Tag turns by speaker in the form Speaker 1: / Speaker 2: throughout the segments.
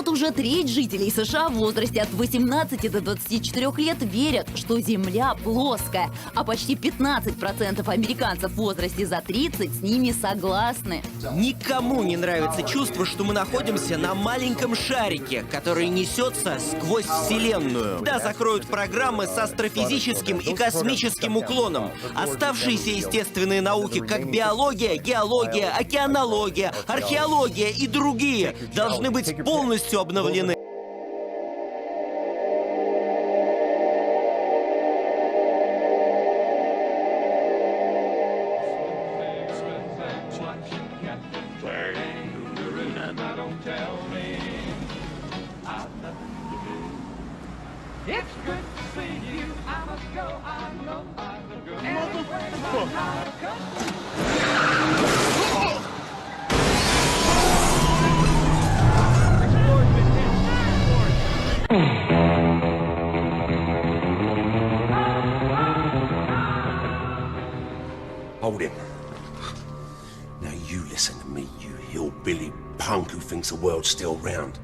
Speaker 1: вот уже треть жителей США в возрасте от 18 до 24 лет верят, что Земля плоская, а почти 15% американцев в возрасте за 30 с ними согласны.
Speaker 2: Никому не нравится чувство, что мы находимся на маленьком шарике, который несется сквозь Вселенную. Да, закроют программы с астрофизическим и космическим уклоном. Оставшиеся естественные науки, как биология, геология, океанология, археология и другие, должны быть полностью обновлены.
Speaker 3: Hold him. Now you listen to me, you hillbilly punk who thinks the world's still round.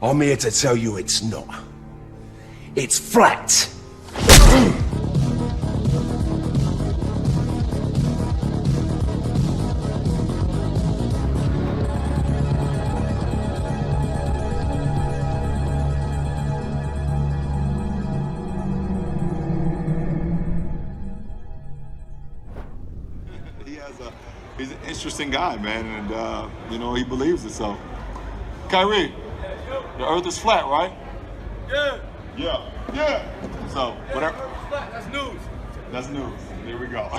Speaker 3: I'm here to tell you it's not. It's flat!
Speaker 4: He's an interesting guy, man, and, you know, he believes it, so. Kyrie, the earth is flat, right?
Speaker 5: Yeah.
Speaker 4: Yeah. Yeah. So, whatever.
Speaker 5: Flat, that's news.
Speaker 4: That's news. There we go.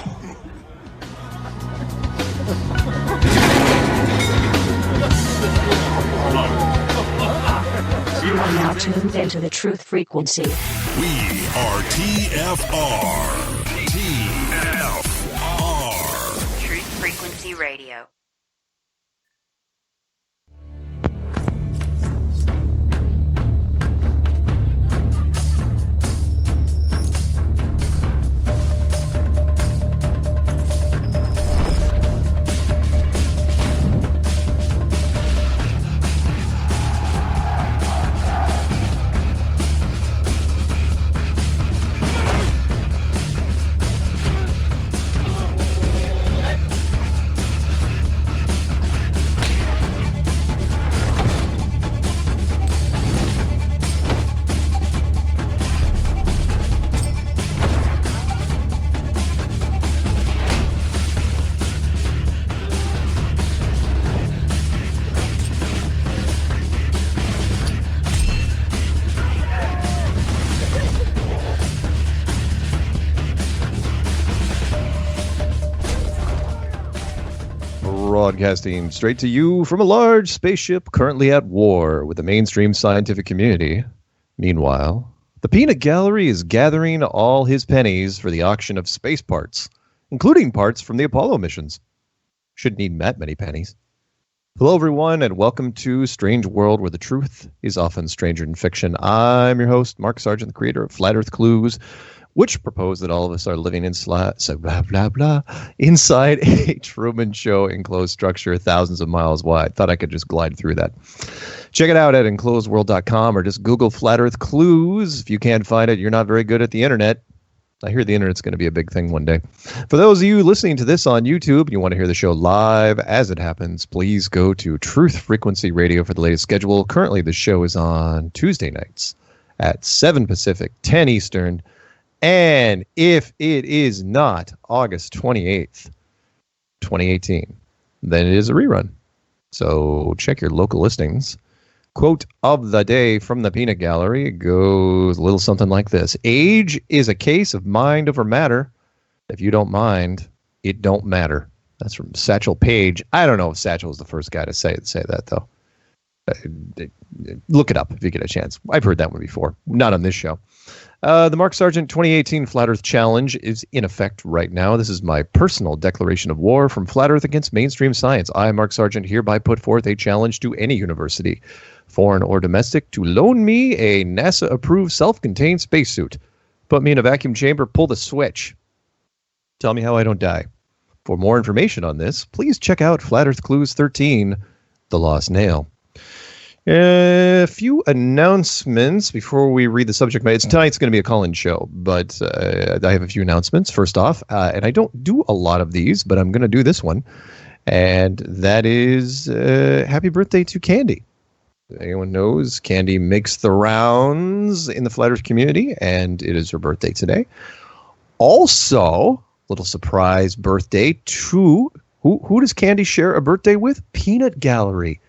Speaker 6: You are now tuned into the truth frequency.
Speaker 7: We are TFR. TFR.
Speaker 8: Truth Frequency Radio.
Speaker 9: Broadcasting straight to you from a large spaceship currently at war with the mainstream scientific community. Meanwhile, the Peanut Gallery is gathering all his pennies for the auction of space parts, including parts from the Apollo missions. Shouldn't need that many pennies. Hello, everyone, and welcome to Strange World, where the truth is often stranger than fiction. I'm your host, Mark Sargent, the creator of Flat Earth Clues, which propose that all of us are living inside a Truman Show enclosed structure thousands of miles wide. Thought I could just glide through that. Check it out at enclosedworld.com or just Google Flat Earth Clues. If you can't find it, you're not very good at the internet. I hear the internet's going to be a big thing one day. For those of you listening to this on YouTube and you want to hear the show live as it happens, please go to Truth Frequency Radio for the latest schedule. Currently, the show is on Tuesday nights at 7 Pacific, 10 Eastern. And if it is not August 28th, 2018, then it is a rerun. So check your local listings. Quote of the day from the Peanut Gallery goes a little something like this. Age is a case of mind over matter. If you don't mind, it don't matter. That's from Satchel Paige. I don't know if Satchel was the first guy to say that, though. Look it up if you get a chance. I've heard that one before. Not on this show. The Mark Sargent 2018 Flat Earth Challenge is in effect right now. This is my personal declaration of war from Flat Earth against mainstream science. I, Mark Sargent, hereby put forth a challenge to any university, foreign or domestic, to loan me a NASA-approved self-contained spacesuit. Put me in a vacuum chamber, pull the switch. Tell me how I don't die. For more information on this, please check out Flat Earth Clues 13, The Lost Nail. A few announcements before we read the subject matter. Tonight's going to be a call-in show, but I have a few announcements. First off, and I don't do a lot of these, but I'm going to do this one, and that is happy birthday to Candy. Anyone knows, Candy makes the rounds in the Flat Earth community, and it is her birthday today. Also, little surprise birthday to who does Candy share a birthday with? Peanut Gallery.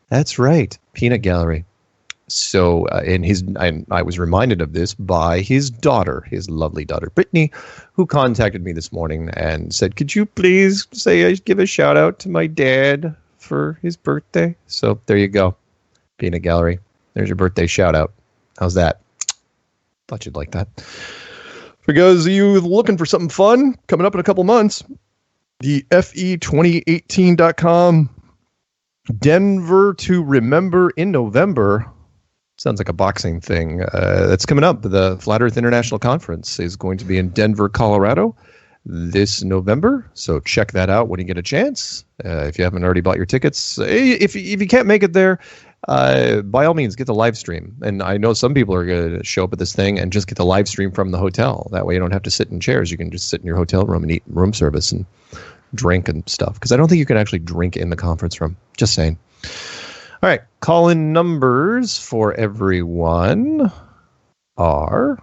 Speaker 9: That's right, Peanut Gallery. So, I was reminded of this by his daughter, his lovely daughter, Brittany, who contacted me this morning and said, could you please give a shout out to my dad for his birthday? So there you go, Peanut Gallery. There's your birthday shout out. How's that? Thought you'd like that. Because you looking for something fun coming up in a couple months, the FE2018.com Denver to Remember in November. Sounds like a boxing thing. That's coming up. The Flat Earth International Conference is going to be in Denver, Colorado this November. So check that out when you get a chance. If you haven't already bought your tickets. If you can't make it there, by all means, get the live stream. And I know some people are going to show up at this thing and just get the live stream from the hotel. That way you don't have to sit in chairs. You can just sit in your hotel room and eat room service and drink and stuff, because I don't think you can actually drink in the conference room. Just saying. All right, call-in numbers for everyone are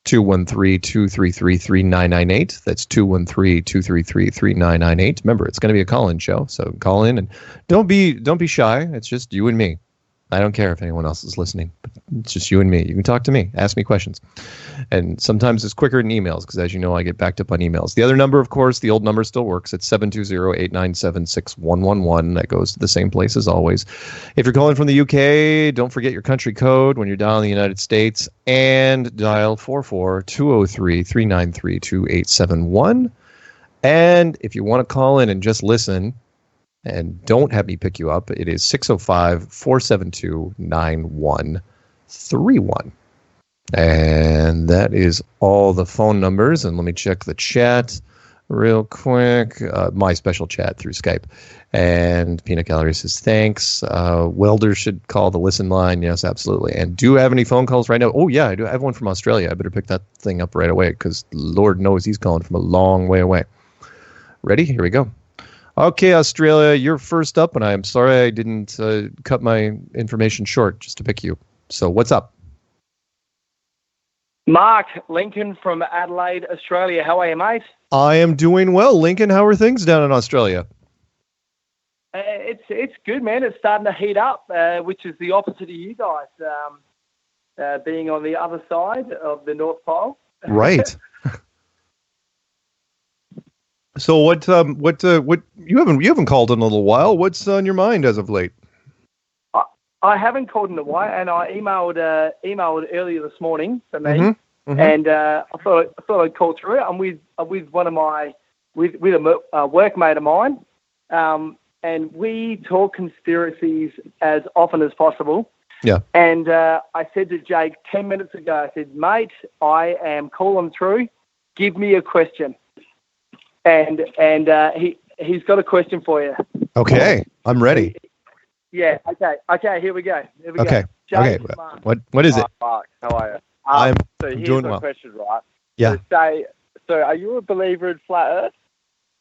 Speaker 9: 213-233-3998. That's 213-233-3998. Remember, it's going to be a call-in show, so call in and don't be shy. It's just you and me. I don't care if anyone else is listening, but it's just you and me. You can talk to me, ask me questions. And sometimes it's quicker than emails, because as you know, I get backed up on emails. The other number, of course, the old number still works. It's 720-897-6111. That goes to the same place as always. If you're calling from the UK, don't forget your country code when you're dialing the United States, and dial 44-203-393-2871. And if you want to call in and just listen, and don't have me pick you up, it is 605-472-9131. And that is all the phone numbers. And let me check the chat real quick. My special chat through Skype. And Peanut Gallery says, thanks. Welder should call the listen line. Yes, absolutely. And do you have any phone calls right now? Oh, yeah, I do. I have one from Australia. I better pick that thing up right away, because Lord knows he's calling from a long way away. Ready? Here we go. Okay, Australia, you're first up, and I'm sorry I didn't cut my information short just to pick you. So what's up?
Speaker 10: Mark, Lincoln from Adelaide, Australia. How are you, mate?
Speaker 9: I am doing well. Lincoln, how are things down in Australia?
Speaker 10: It's good, man. It's starting to heat up, which is the opposite of you guys, being on the other side of the North Pole.
Speaker 9: Right. So what you haven't called in a little while. What's on your mind as of late?
Speaker 10: I haven't called in a while, and I emailed earlier this morning for me, and I thought I'd call through. I'm with one of my with a workmate of mine, and we talk conspiracies as often as possible.
Speaker 9: Yeah.
Speaker 10: And I said to Jake 10 minutes ago, I said, mate, I am calling through. Give me a question. And he's got a question for you.
Speaker 9: Okay, I'm ready.
Speaker 10: Yeah. Okay. Here we go.
Speaker 9: Okay.
Speaker 10: Jake,
Speaker 9: What is it?
Speaker 10: Mark, how are you?
Speaker 9: I'm
Speaker 10: so here's
Speaker 9: doing
Speaker 10: my
Speaker 9: well.
Speaker 10: question, right?
Speaker 9: Yeah.
Speaker 10: So are you a believer in flat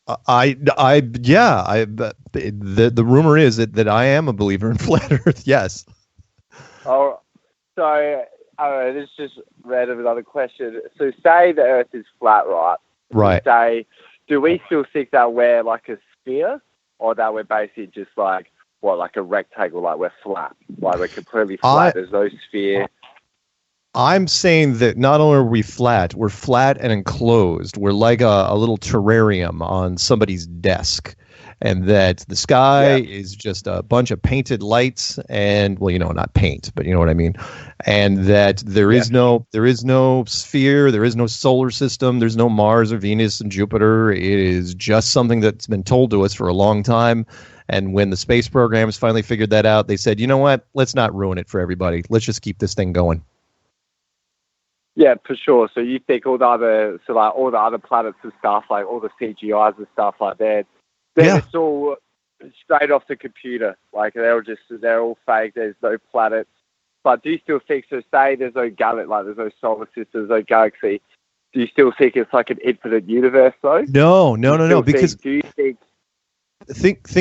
Speaker 10: Earth?
Speaker 9: The rumor is that I am a believer in flat Earth. Yes.
Speaker 10: Oh, so this just read of another question. So say the Earth is flat, right?
Speaker 9: Right.
Speaker 10: Say, do we still think that we're like a sphere, or that we're basically just like a rectangle, like we're flat, like we're completely flat? There's no sphere.
Speaker 9: I'm saying that not only are we flat, we're flat and enclosed. We're like a little terrarium on somebody's desk. And that the sky is just a bunch of painted lights and, well, not paint, but you know what I mean. And that there is no sphere, there is no solar system, there's no Mars or Venus and Jupiter. It is just something that's been told to us for a long time. And when the space programs finally figured that out, they said, you know what? Let's not ruin it for everybody. Let's just keep this thing going.
Speaker 10: Yeah, for sure. So you think all the other planets and stuff, like all the CGIs and stuff like that, then it's all
Speaker 11: straight off the computer. Like they're all fake. There's no planets. But do you still think, so say there's no galaxy, like there's no solar system, there's no galaxy, do you still think it's like an infinite universe though?
Speaker 9: No. Because
Speaker 11: do you
Speaker 9: think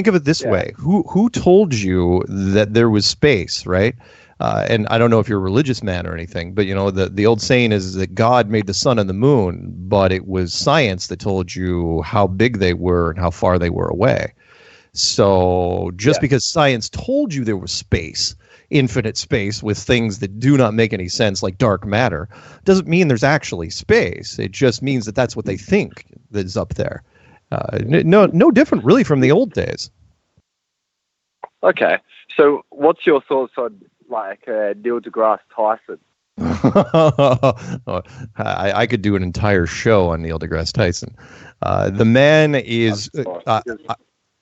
Speaker 9: of it this way: who told you that there was space, right? And I don't know if you're a religious man or anything, but the old saying is that God made the sun and the moon, but it was science that told you how big they were and how far they were away. So just because science told you there was space, infinite space with things that do not make any sense, like dark matter, doesn't mean there's actually space. It just means that that's what they think that's up there. No different really from the old days.
Speaker 11: Okay, so what's your thoughts on like Neil deGrasse Tyson?
Speaker 9: I could do an entire show on Neil deGrasse Tyson. The man is.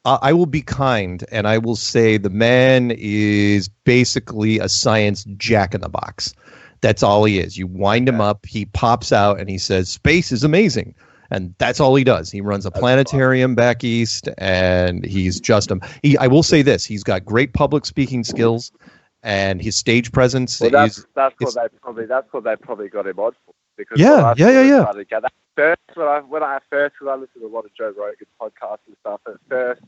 Speaker 9: I will be kind, and I will say the man is basically a science jack-in-the-box. That's all he is. You wind him up, he pops out, and he says, space is amazing. And that's all he does. He runs a planetarium back east, and he's just I will say this: he's got great public speaking skills, and his stage presence
Speaker 11: that's what they probably got him on for. Because when I listened to a lot of Joe Rogan podcasts and stuff, at first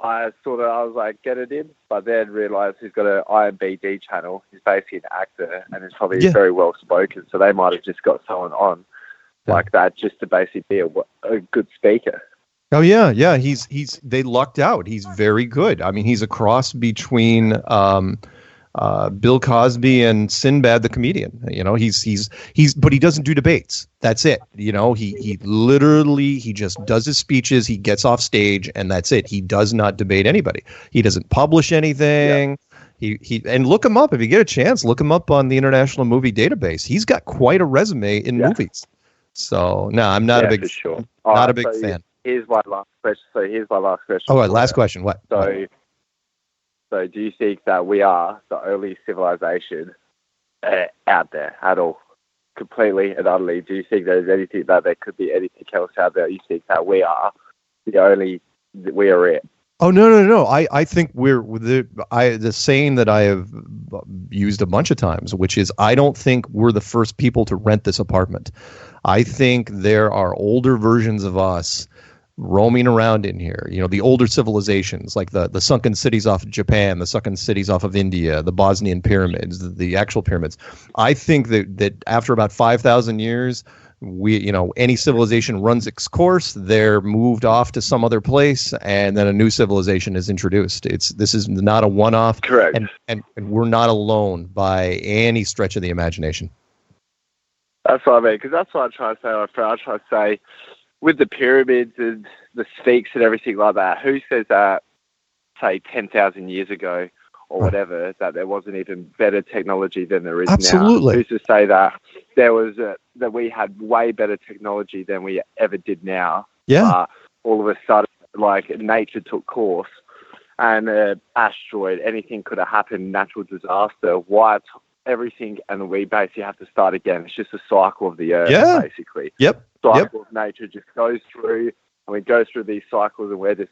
Speaker 11: I was like, get it in, but then realized he's got an IMBD channel. He's basically an actor, and he's probably very well spoken. So they might have just got someone on like that just to basically be a good speaker.
Speaker 9: Oh yeah. They lucked out. He's very good. I mean, he's a cross between Bill Cosby and Sinbad the comedian. But he doesn't do debates. That's it. He literally just does his speeches. He gets off stage, and that's it. He does not debate anybody. He doesn't publish anything. He and look him up if you get a chance. Look him up on the International Movie Database. He's got quite a resume in movies. So no, I'm not a big fan.
Speaker 11: Here's my last question.
Speaker 9: Oh, last question. What?
Speaker 11: So do you think that we are the only civilization out there at all? Completely and utterly. Do you think there's anything that there could be anything else out there? You think that we are it?
Speaker 9: Oh, no. I think we're the saying that I have used a bunch of times, which is I don't think we're the first people to rent this apartment. I think there are older versions of us roaming around in here, the older civilizations, like the sunken cities off of Japan, the sunken cities off of India, the Bosnian pyramids, the actual pyramids. I think that after about 5,000 years, any civilization runs its course, they're moved off to some other place, and then a new civilization is introduced. This is not a one-off.
Speaker 11: Correct.
Speaker 9: And we're not alone by any stretch of the imagination.
Speaker 11: That's what I mean, because that's what I'm trying to say. I'm trying to say, with the pyramids and the Sphinx and everything like that, who says that, say, 10,000 years ago or whatever, that there wasn't even better technology than there is now? Who's to say that that we had way better technology than we ever did now?
Speaker 9: Yeah.
Speaker 11: All of a sudden, like, nature took course, and asteroid, anything could have happened, natural disaster, wiped everything, and we basically have to start again. It's just a cycle of the earth, basically.
Speaker 9: Yep.
Speaker 11: Cycle of nature just goes through, and we go through these cycles, and we're just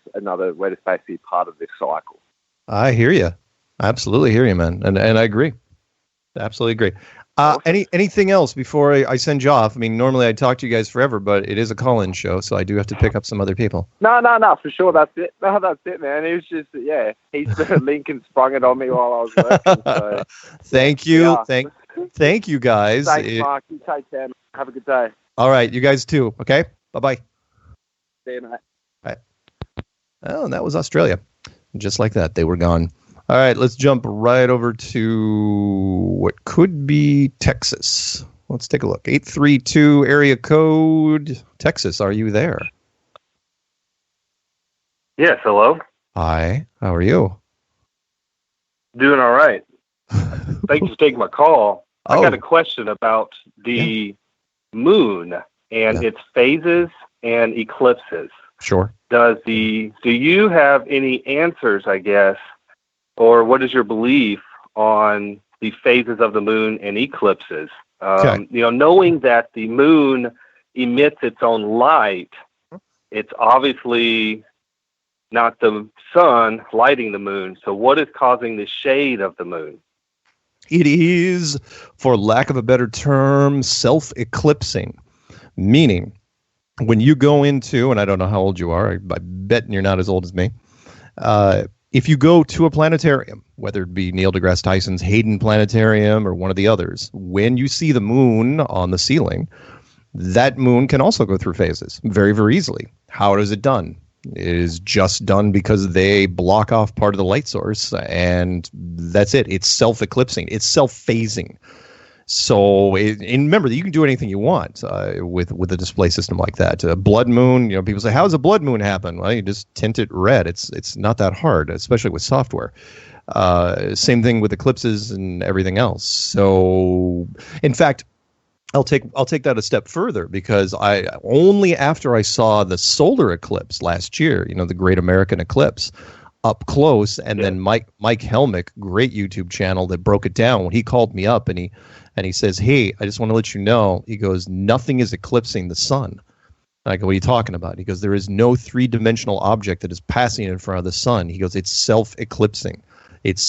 Speaker 11: basically part of this cycle.
Speaker 9: I hear you. I absolutely hear you, man. And I agree. Absolutely agree. Anything else before I send you off? I mean, normally I talk to you guys forever, but it is a call-in show, so I do have to pick up some other people.
Speaker 11: No, for sure. That's it. No, that's it, man. It was just, Lincoln sprung it on me while I was working. So.
Speaker 9: Thank you. Yeah. Thank you, guys.
Speaker 11: Thanks, Mark. You take care, man. Have a good day.
Speaker 9: All right. You guys too. Okay. Bye-bye.
Speaker 11: See you, mate.
Speaker 9: Bye. Oh, and that was Australia. Just like that. They were gone. All right, let's jump right over to what could be Texas. Let's take a look. 832 area code. Texas, are you there?
Speaker 12: Yes, hello.
Speaker 9: Hi, how are you?
Speaker 12: Doing all right. Thanks for taking my call. I got a question about the moon and its phases and eclipses.
Speaker 9: Sure.
Speaker 12: Do you have any answers, I guess, or what is your belief on the phases of the moon and eclipses? Knowing that the moon emits its own light, it's obviously not the sun lighting the moon. So what is causing the shade of the moon?
Speaker 9: It is, for lack of a better term, self-eclipsing, meaning when you go into, and I don't know how old you are, I bet you're not as old as me, if you go to a planetarium, whether it be Neil deGrasse Tyson's Hayden Planetarium or one of the others, when you see the moon on the ceiling, that moon can also go through phases very, very easily. How is it done? It is just done because they block off part of the light source, and that's it. It's self-eclipsing. It's self-phasing. So, and remember that you can do anything you want with a display system like that. A blood moon, people say, how does a blood moon happen? Well, you just tint it red. It's not that hard, especially with software. Same thing with eclipses and everything else. So, in fact, I'll take that a step further, because I only after I saw the solar eclipse last year, the Great American Eclipse, up close, and then Mike Helmick, great YouTube channel that broke it down, when he called me up and he says, hey, I just want to let you know, he goes, nothing is eclipsing the sun. I go, what are you talking about? He goes, there is no three-dimensional object that is passing in front of the sun. He goes, it's self-eclipsing. It's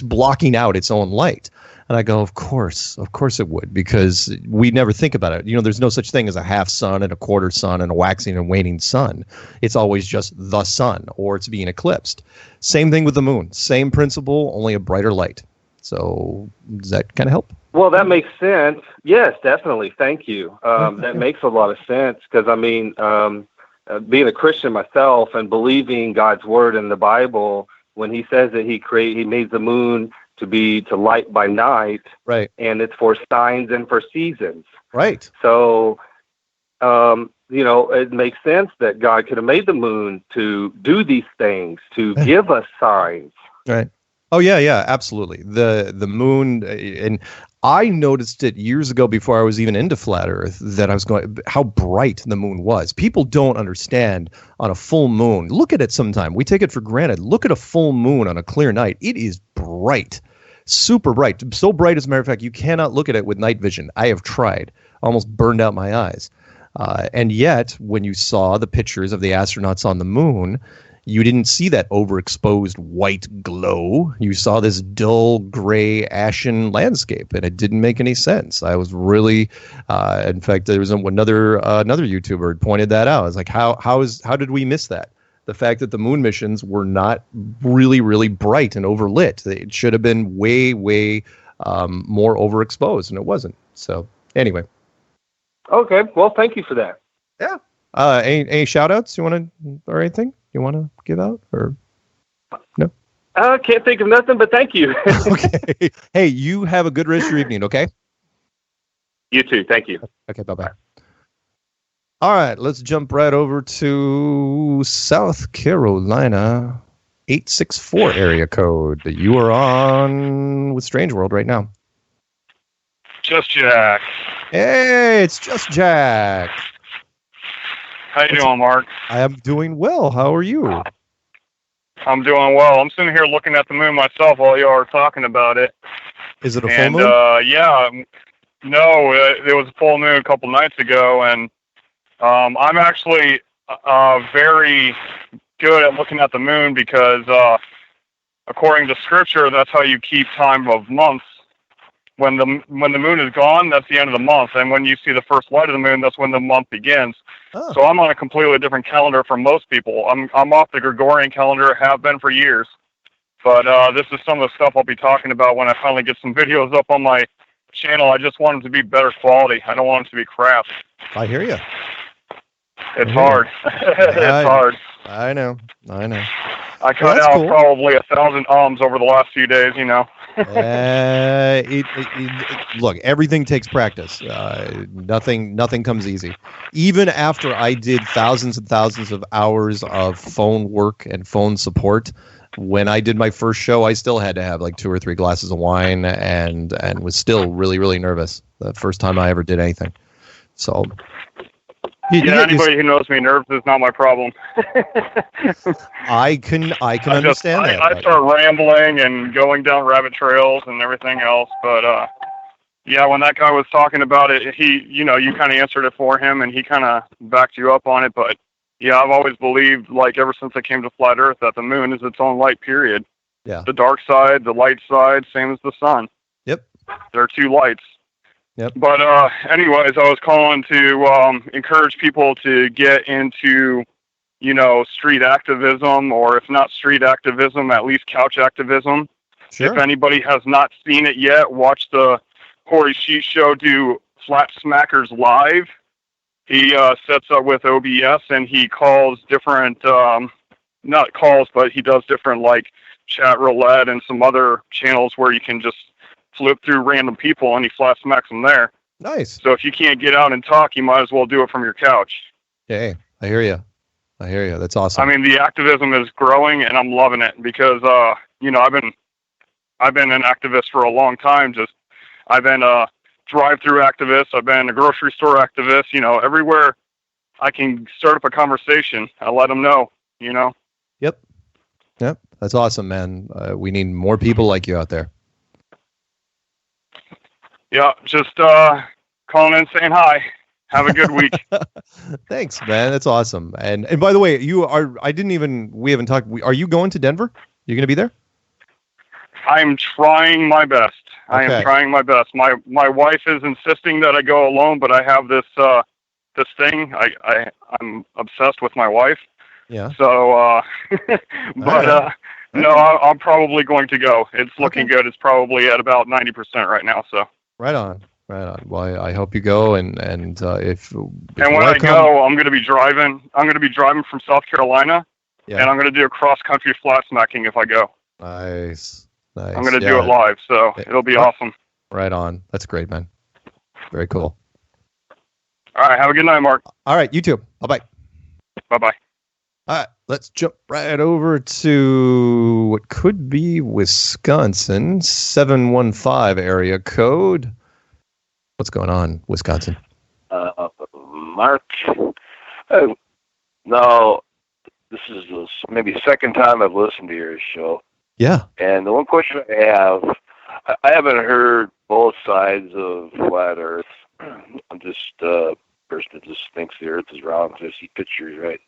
Speaker 9: blocking out its own light. And I go, of course it would, because we never think about it. There's no such thing as a half sun and a quarter sun and a waxing and waning sun. It's always just the sun, or it's being eclipsed. Same thing with the moon. Same principle, only a brighter light. So does that kind of help?
Speaker 12: Well, that makes sense. Yes, definitely. Thank you. That makes a lot of sense, because, being a Christian myself and believing God's word in the Bible, when he says that he made the moon to light by night,
Speaker 9: right,
Speaker 12: and it's for signs and for seasons,
Speaker 9: right.
Speaker 12: So, it makes sense that God could have made the moon to do these things, to give us signs,
Speaker 9: right. Oh yeah, absolutely. The moon, and I noticed it years ago before I was even into flat Earth, that I was going, how bright the moon was. People don't understand on a full moon. Look at it sometime. We take it for granted. Look at a full moon on a clear night. It is bright, super bright. So bright, as a matter of fact, you cannot look at it with night vision. I have tried, almost burned out my eyes. And yet, when you saw the pictures of the astronauts on the moon, you didn't see that overexposed white glow. You saw this dull, gray, ashen landscape, and it didn't make any sense. I was really, in fact, there was another YouTuber had pointed that out. I was like, how did we miss that? The fact that the moon missions were not really, really bright and overlit. It should have been way, way more overexposed, and it wasn't. So anyway.
Speaker 12: Okay. Well, thank you for that.
Speaker 9: Yeah. Any shout outs you want to, or anything you want to give out, or no?
Speaker 12: I can't think of nothing, but thank you.
Speaker 9: Okay. Hey, you have a good rest of your evening, okay?
Speaker 12: You too. Thank you.
Speaker 9: Okay, bye-bye. All right, let's jump right over to South Carolina, 864 area code. You are on with Strange World right now.
Speaker 13: Just Jack.
Speaker 9: Hey, it's Just Jack.
Speaker 13: How you doing, Mark?
Speaker 9: I am doing well. How are you?
Speaker 13: I'm doing well. I'm sitting here looking at the moon myself while you are talking about it.
Speaker 9: Is it a full moon?
Speaker 13: Yeah. No, it was a full moon a couple nights ago, and I'm actually very good at looking at the moon because, according to Scripture, that's how you keep time of months. When the moon is gone, that's the end of the month, and when you see the first light of the moon, that's when the month begins. Oh. So I'm on a completely different calendar from most people. I'm off the Gregorian calendar, have been for years. But this is some of the stuff I'll be talking about when I finally get some videos up on my channel. I just want them to be better quality. I don't want them to be crap.
Speaker 9: I hear you.
Speaker 13: It's hard. It's hard.
Speaker 9: I know.
Speaker 13: I cut out probably 1,000 ums over the last few days, you know.
Speaker 9: Look, everything takes practice. Nothing comes easy. Even after I did thousands and thousands of hours of phone work and phone support, when I did my first show, I still had to have like 2 or 3 glasses of wine and was still really, really nervous the first time I ever did anything. So...
Speaker 13: anybody who knows me, nerves is not my problem.
Speaker 9: I can understand that.
Speaker 13: I start rambling and going down rabbit trails and everything else, but when that guy was talking about it, you kind of answered it for him, and he kind of backed you up on it. But yeah, I've always believed, like ever since I came to Flat Earth, that the moon is its own light, period.
Speaker 9: Yeah.
Speaker 13: The dark side, the light side, same as the sun.
Speaker 9: Yep.
Speaker 13: There are two lights.
Speaker 9: Yep.
Speaker 13: But anyways, I was calling to encourage people to get into, you know, street activism, or if not street activism, at least couch activism.
Speaker 9: Sure.
Speaker 13: If anybody has not seen it yet, watch the Corey Sheet Show do Flat Smackers Live. He sets up with OBS and he calls different, not calls, but he does different like chat roulette and some other channels where you can just flip through random people and he flat smacks them there.
Speaker 9: Nice.
Speaker 13: So if you can't get out and talk, you might as well do it from your couch.
Speaker 9: Hey, I hear you. I hear you. That's awesome.
Speaker 13: I mean, the activism is growing and I'm loving it because, you know, I've been an activist for a long time. I've been a drive-through activist. I've been a grocery store activist. You know, everywhere I can start up a conversation, I let them know. You know.
Speaker 9: Yep. That's awesome, man. We need more people like you out there.
Speaker 13: Yeah, just calling in, saying hi. Have a good week.
Speaker 9: Thanks, man. That's awesome. And by the way, we haven't talked. Are you going to Denver? You're going to be there?
Speaker 13: I'm trying my best. I am trying my best. My wife is insisting that I go alone, but I have this thing. I'm obsessed with my wife.
Speaker 9: Yeah.
Speaker 13: So, no, I'm probably going to go. It's looking good. It's probably at about 90% right now. So.
Speaker 9: Right on. Well, I hope you go, and if
Speaker 13: when I go, I'm going to be driving. I'm going to be driving from South Carolina, and I'm going to do a cross country flat smacking if I go.
Speaker 9: Nice.
Speaker 13: I'm going to do it live, so it'll be awesome.
Speaker 9: Right on. That's great, man. Very cool.
Speaker 13: All right. Have a good night, Mark.
Speaker 9: All right. You too. Bye-bye.
Speaker 13: Bye-bye.
Speaker 9: All right. Let's jump right over to what could be Wisconsin, 715 area code. What's going on, Wisconsin?
Speaker 14: Mark, no, this is maybe the second time I've listened to your show.
Speaker 9: Yeah.
Speaker 14: And the one question I have, I haven't heard both sides of Flat Earth. I'm just a person that just thinks the Earth is round because I see pictures, right?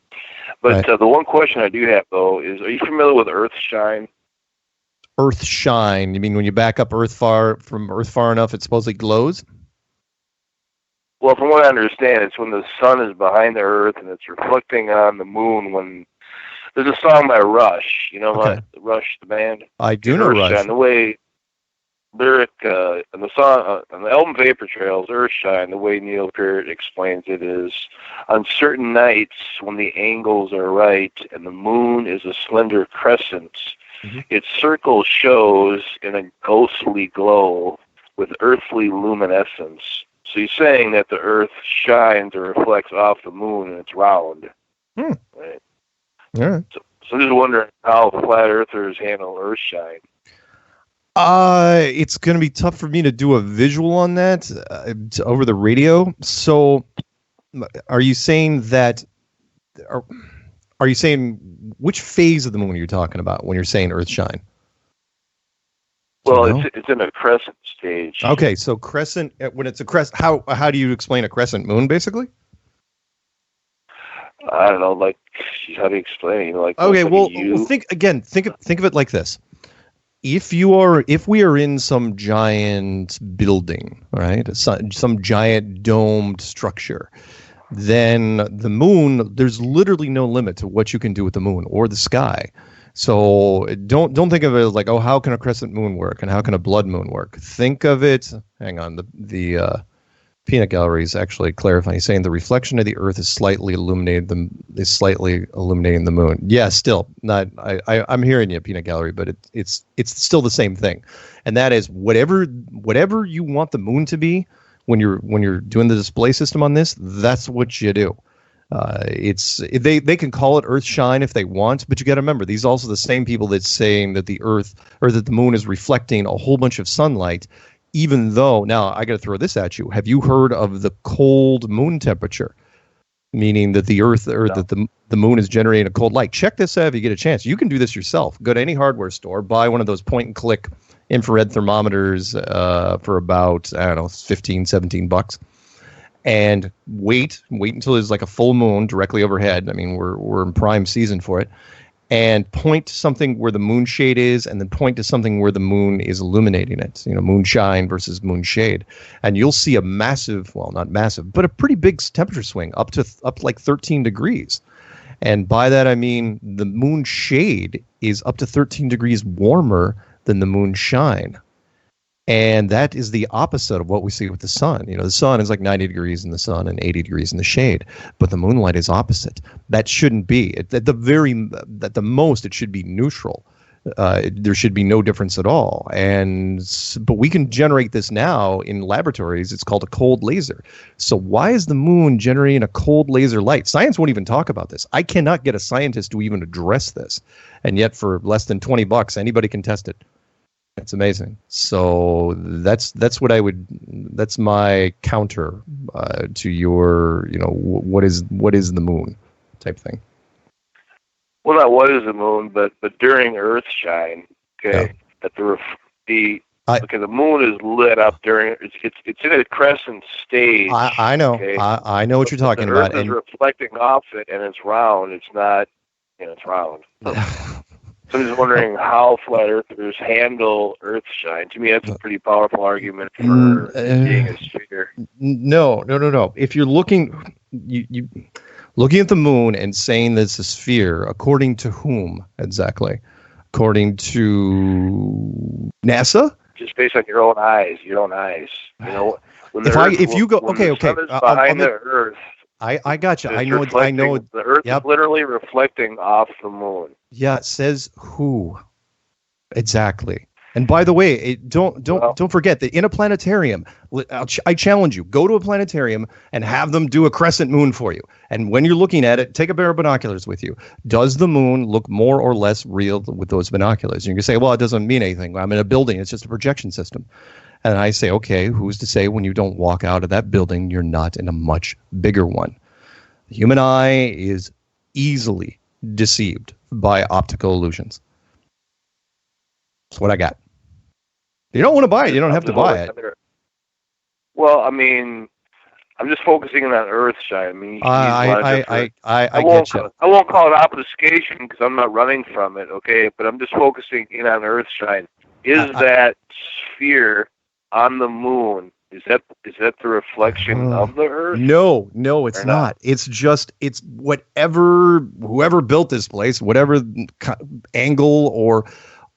Speaker 14: But the one question I do have, though, is are you familiar with Earthshine?
Speaker 9: Earthshine? You mean when you back up Earth far enough, it supposedly glows?
Speaker 14: Well, from what I understand, it's when the sun is behind the Earth and it's reflecting on the moon when... There's a song by Rush, you know, Rush, the band.
Speaker 9: I do know Rush.
Speaker 14: And the way lyric and the song on the album Vapor Trails, Earthshine, the way Neil Peart explains it is, on certain nights when the angles are right and the moon is a slender crescent, its circle shows in a ghostly glow with earthly luminescence. So he's saying that the Earth shines or reflects off the moon and it's round. Right?
Speaker 9: Yeah.
Speaker 14: So I'm just wondering how flat earthers handle Earthshine.
Speaker 9: It's going to be tough for me to do a visual on that over the radio. So, are you saying that? Are you saying which phase of the moon are you talking about when you're saying Earthshine?
Speaker 14: Well, it's in a crescent stage.
Speaker 9: Okay, so crescent. When it's a crescent, how do you explain a crescent moon? Basically.
Speaker 14: I don't know, like, how do you explain it? You know, like,
Speaker 9: okay, well, think of it like this. If we are in some giant building, right, some giant domed structure, then the moon, there's literally no limit to what you can do with the moon or the sky. So don't think of it as like, oh, how can a crescent moon work and how can a blood moon work? Think of it. Hang on, the peanut gallery is actually clarifying. He's saying the reflection of the Earth is slightly illuminating the moon. Yeah, still not. I'm hearing you, peanut gallery, but it's still the same thing, and that is whatever you want the moon to be when you're doing the display system on this. That's what you do. They can call it Earthshine if they want, but you got to remember these are also the same people that's saying that the Earth or that the moon is reflecting a whole bunch of sunlight. Even though, now I got to throw this at you. Have you heard of the cold moon temperature? Meaning that the Earth or that the moon is generating a cold light. Check this out if you get a chance. You can do this yourself. Go to any hardware store, buy one of those point and click infrared thermometers for about, I don't know, $15, $17. and wait until there's like a full moon directly overhead. I mean, we're in prime season for it. And point to something where the moon shade is, and then point to something where the moon is illuminating it. Moonshine versus moonshade. And you'll see a massive, well, not massive, but a pretty big temperature swing up like 13 degrees. And by that, I mean the moon shade is up to 13 degrees warmer than the moonshine. And that is the opposite of what we see with the sun. The sun is like 90 degrees in the sun and 80 degrees in the shade, but the moonlight is opposite. That shouldn't be. At the most, it should be neutral. There should be no difference at all. But we can generate this now in laboratories. It's called a cold laser. So why is the moon generating a cold laser light? Science won't even talk about this. I cannot get a scientist to even address this. And yet for less than $20, anybody can test it. It's amazing. So that's my counter to your, what is the moon type thing.
Speaker 14: Well, not what is the moon, but during Earthshine, okay, that the moon is lit up during it's in a crescent stage.
Speaker 9: I know. Okay? I know what you're talking about.
Speaker 14: The Earth is reflecting off it, and it's round. It's not, it's round. So I'm just wondering how flat earthers handle Earthshine. To me, that's a pretty powerful argument for being a sphere.
Speaker 9: No. If you're looking at the moon and saying that it's a sphere, according to whom exactly? According to NASA?
Speaker 14: Just based on your own eyes. When
Speaker 9: if you go, okay.
Speaker 14: The sun is behind the Earth.
Speaker 9: I got you. I know.
Speaker 14: The Earth is literally reflecting off the moon.
Speaker 9: Yeah, it says who exactly. And by the way, don't forget that in a planetarium, I challenge you, go to a planetarium and have them do a crescent moon for you. And when you're looking at it, take a pair of binoculars with you. Does the moon look more or less real with those binoculars? And you can say, well, it doesn't mean anything. I'm in a building. It's just a projection system. And I say, okay, who's to say when you don't walk out of that building, you're not in a much bigger one? The human eye is easily deceived by optical illusions. That's what I got. If you don't want to buy it, you don't have to buy it.
Speaker 14: Well, I mean, I'm just focusing on Earthshine. I mean,
Speaker 9: I get you.
Speaker 14: I won't call it obfuscation because I'm not running from it, okay? But I'm just focusing in on Earthshine. Is that sphere on the moon? Is that the reflection of the Earth?
Speaker 9: No, it's not. It's whoever built this place, whatever angle or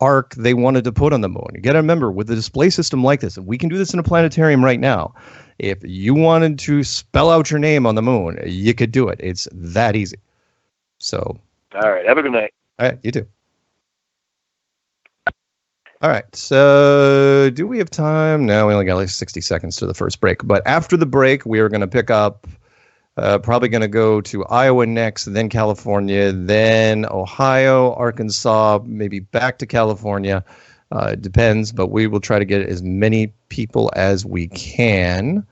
Speaker 9: arc they wanted to put on the moon. You got to remember, with a display system like this, and we can do this in a planetarium right now. If you wanted to spell out your name on the moon, you could do it. It's that easy. So.
Speaker 14: All right. Have a good night.
Speaker 9: All right. You too. All right, so do we have time? No, we only got like 60 seconds to the first break. But after the break, we are going to pick up, probably going to go to Iowa next, then California, then Ohio, Arkansas, maybe back to California. It depends, but we will try to get as many people as we can.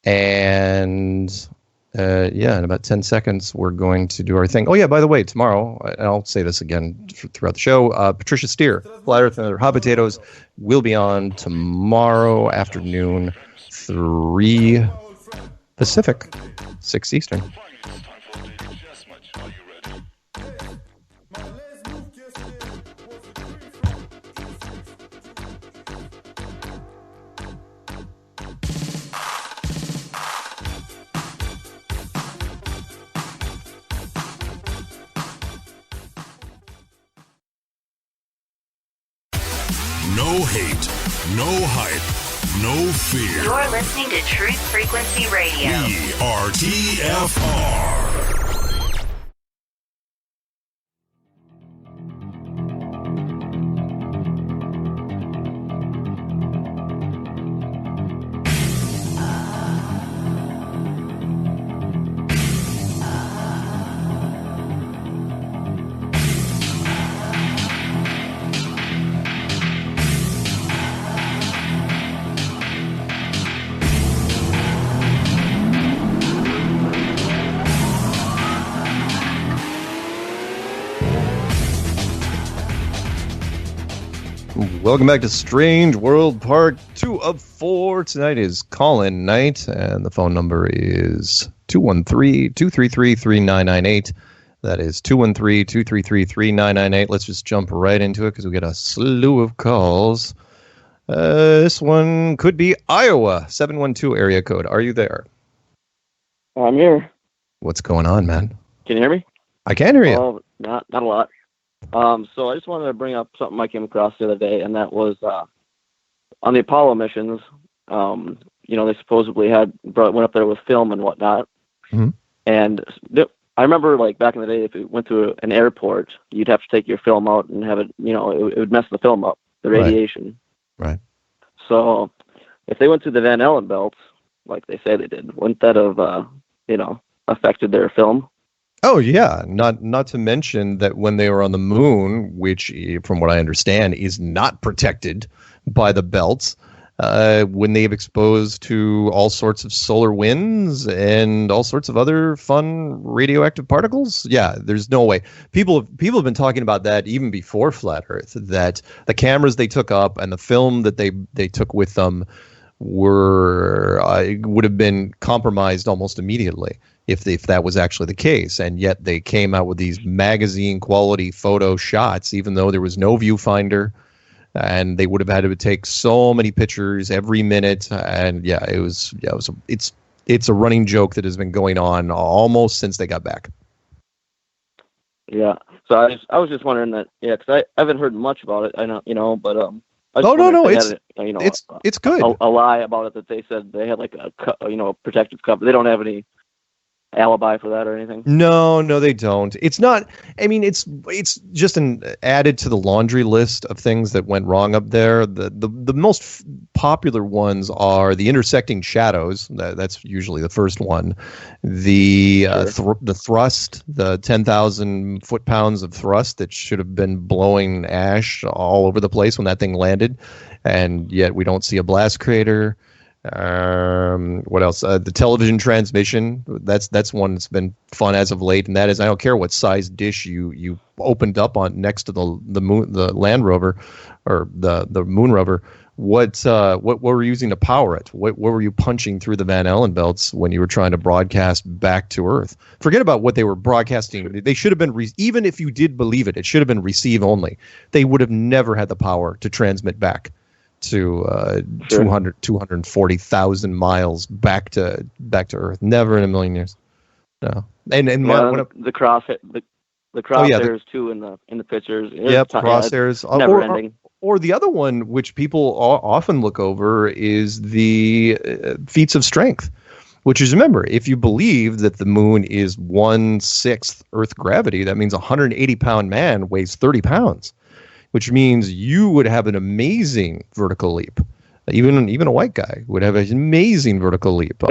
Speaker 9: And in about 10 seconds, we're going to do our thing. Oh, yeah, by the way, tomorrow, and I'll say this again throughout the show, Patricia Steer, Flat Earth and Other Hot Potatoes, will be on tomorrow afternoon, 3 Pacific, 6 Eastern.
Speaker 7: No hate, no hype, no fear.
Speaker 8: You're listening to Truth Frequency Radio.
Speaker 7: We are TFR.
Speaker 9: Welcome back to Strange World Part 2 of 4. Tonight is call-in night, and the phone number is 213-233-3998. That is 213-233-3998. Let's just jump right into it because we get a slew of calls. This one could be Iowa, 712 area code. Are you there?
Speaker 15: I'm here.
Speaker 9: What's going on, man?
Speaker 15: Can you hear me?
Speaker 9: I can hear you.
Speaker 15: Oh, not a lot. So I just wanted to bring up something I came across the other day, and that was on the Apollo missions. They supposedly went up there with film and whatnot.
Speaker 9: Mm-hmm.
Speaker 15: And I remember, like, back in the day, if you went to an airport, you'd have to take your film out and have it. It would mess the film up, the radiation.
Speaker 9: Right.
Speaker 15: So if they went through the Van Allen belts, like they say they did, wouldn't that have, affected their film?
Speaker 9: Oh, yeah. Not to mention that when they were on the moon, which, from what I understand, is not protected by the belts, when they've exposed to all sorts of solar winds and all sorts of other fun radioactive particles. Yeah, there's no way. People have been talking about that even before Flat Earth, that the cameras they took up and the film that they took with them would have been compromised almost immediately if that was actually the case. And yet they came out with these magazine quality photo shots, even though there was no viewfinder. And they would have had to take so many pictures every minute, and it's a running joke that has been going on almost since they got back.
Speaker 15: Yeah, so I was just wondering that, because I haven't heard much about it. I know, but I
Speaker 9: it's good.
Speaker 15: A lie about it that they said they had like a protective cover. They don't have any alibi for that or anything?
Speaker 9: No, they don't. It's not. I mean, it's just added to the laundry list of things that went wrong up there. The most popular ones are the intersecting shadows. That's usually the first one. The thrust, the 10,000 foot-pounds of thrust that should have been blowing ash all over the place when that thing landed, and yet we don't see a blast crater. What else? The television transmission. That's one that's been fun as of late, and that is, I don't care what size dish you opened up on next to the moon, the Land Rover, or the Moon Rover. What were you using to power it? What were you punching through the Van Allen belts when you were trying to broadcast back to Earth? Forget about what they were broadcasting. They should have been even if you did believe it, it should have been receive only. They would have never had the power to transmit back to 240,000 miles back to Earth. Never in a million years. No. And
Speaker 15: the crosshairs too in the pictures.
Speaker 9: Yep, crosshairs.
Speaker 15: Never ending.
Speaker 9: Or the other one, which people often look over, is the feats of strength. Which is, remember, if you believe that the moon is 1/6 Earth gravity, that means a 180-pound man weighs 30 pounds. Which means you would have an amazing vertical leap. Even a white guy would have an amazing vertical leap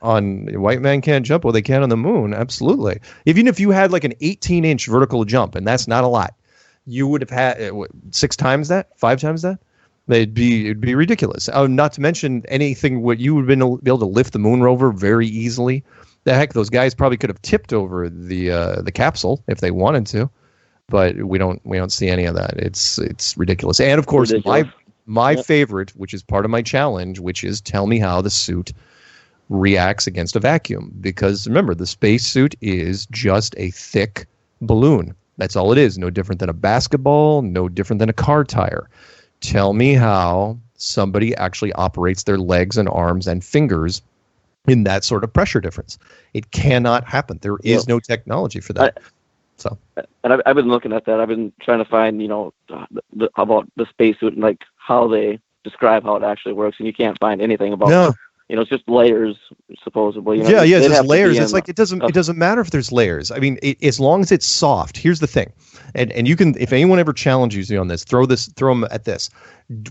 Speaker 9: on white man can't jump. Well, they can on the moon, absolutely. Even if you had like an 18-inch vertical jump, and that's not a lot, you would have had 6 times that, 5 times that. It'd be ridiculous. Not to mention anything. What you would have be able to lift the moon rover very easily. The heck, those guys probably could have tipped over the capsule if they wanted to. But we don't see any of that. It's ridiculous. And of course, my favorite, which is part of my challenge, which is tell me how the suit reacts against a vacuum. Because remember, the spacesuit is just a thick balloon. That's all it is. No different than a basketball, no different than a car tire. Tell me how somebody actually operates their legs and arms and fingers in that sort of pressure difference. It cannot happen. There is no technology for that.
Speaker 15: And I've been looking at that. I've been trying to find, about the spacesuit and like how they describe how it actually works, and you can't find anything about. No. It's just layers, supposedly.
Speaker 9: Yeah, it's just layers. It's like it doesn't matter if there's layers. I mean, as long as it's soft. Here's the thing, and you can, if anyone ever challenges you on this, throw them at this.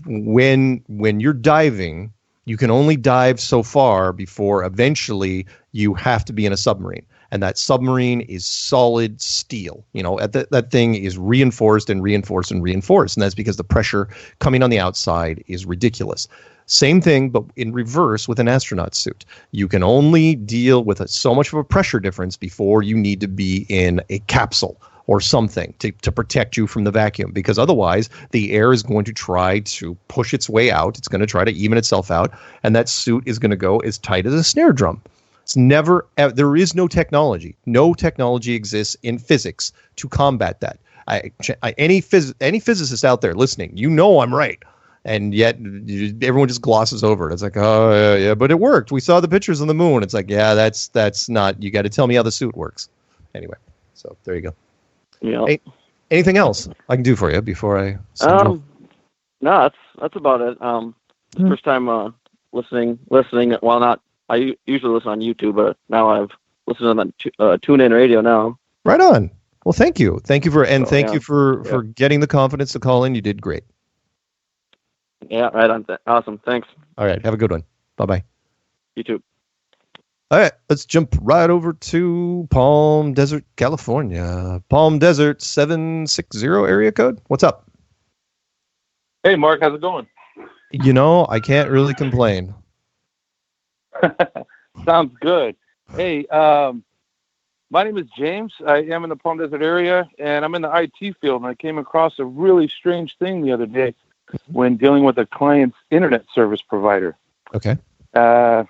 Speaker 9: When you're diving, you can only dive so far before eventually you have to be in a submarine. And that submarine is solid steel. That thing is reinforced and reinforced and reinforced. And that's because the pressure coming on the outside is ridiculous. Same thing, but in reverse with an astronaut suit. You can only deal with so much of a pressure difference before you need to be in a capsule or something to protect you from the vacuum, because otherwise the air is going to try to push its way out. It's going to try to even itself out, and that suit is going to go as tight as a snare drum. It's never, there is no technology. No technology exists in physics to combat that. Any physicist out there listening, you know I'm right. And yet everyone just glosses over it. It's like, oh, yeah, but it worked. We saw the pictures on the moon. It's like, yeah, that's not, you got to tell me how the suit works. Anyway, so there you go.
Speaker 15: Yeah.
Speaker 9: Anything else I can do for you before I send you?
Speaker 15: No, that's about it. First time listening. Well, not, I usually listen on YouTube, but now I've listened on TuneIn Radio now.
Speaker 9: Right on. Well, thank you. Thank you for getting the confidence to call in. You did great.
Speaker 15: Yeah, right on. Awesome. Thanks.
Speaker 9: All right. Have a good one. Bye-bye.
Speaker 15: You too.
Speaker 9: All right. Let's jump right over to Palm Desert, California. Palm Desert 760 area code. What's up?
Speaker 5: Hey, Mark. How's it going?
Speaker 9: You know, I can't really complain.
Speaker 5: Sounds good. Hey, my name is James. I am in the Palm Desert area, and I'm in the IT field, and I came across a really strange thing the other day when dealing with a client's internet service provider.
Speaker 9: Okay.
Speaker 5: It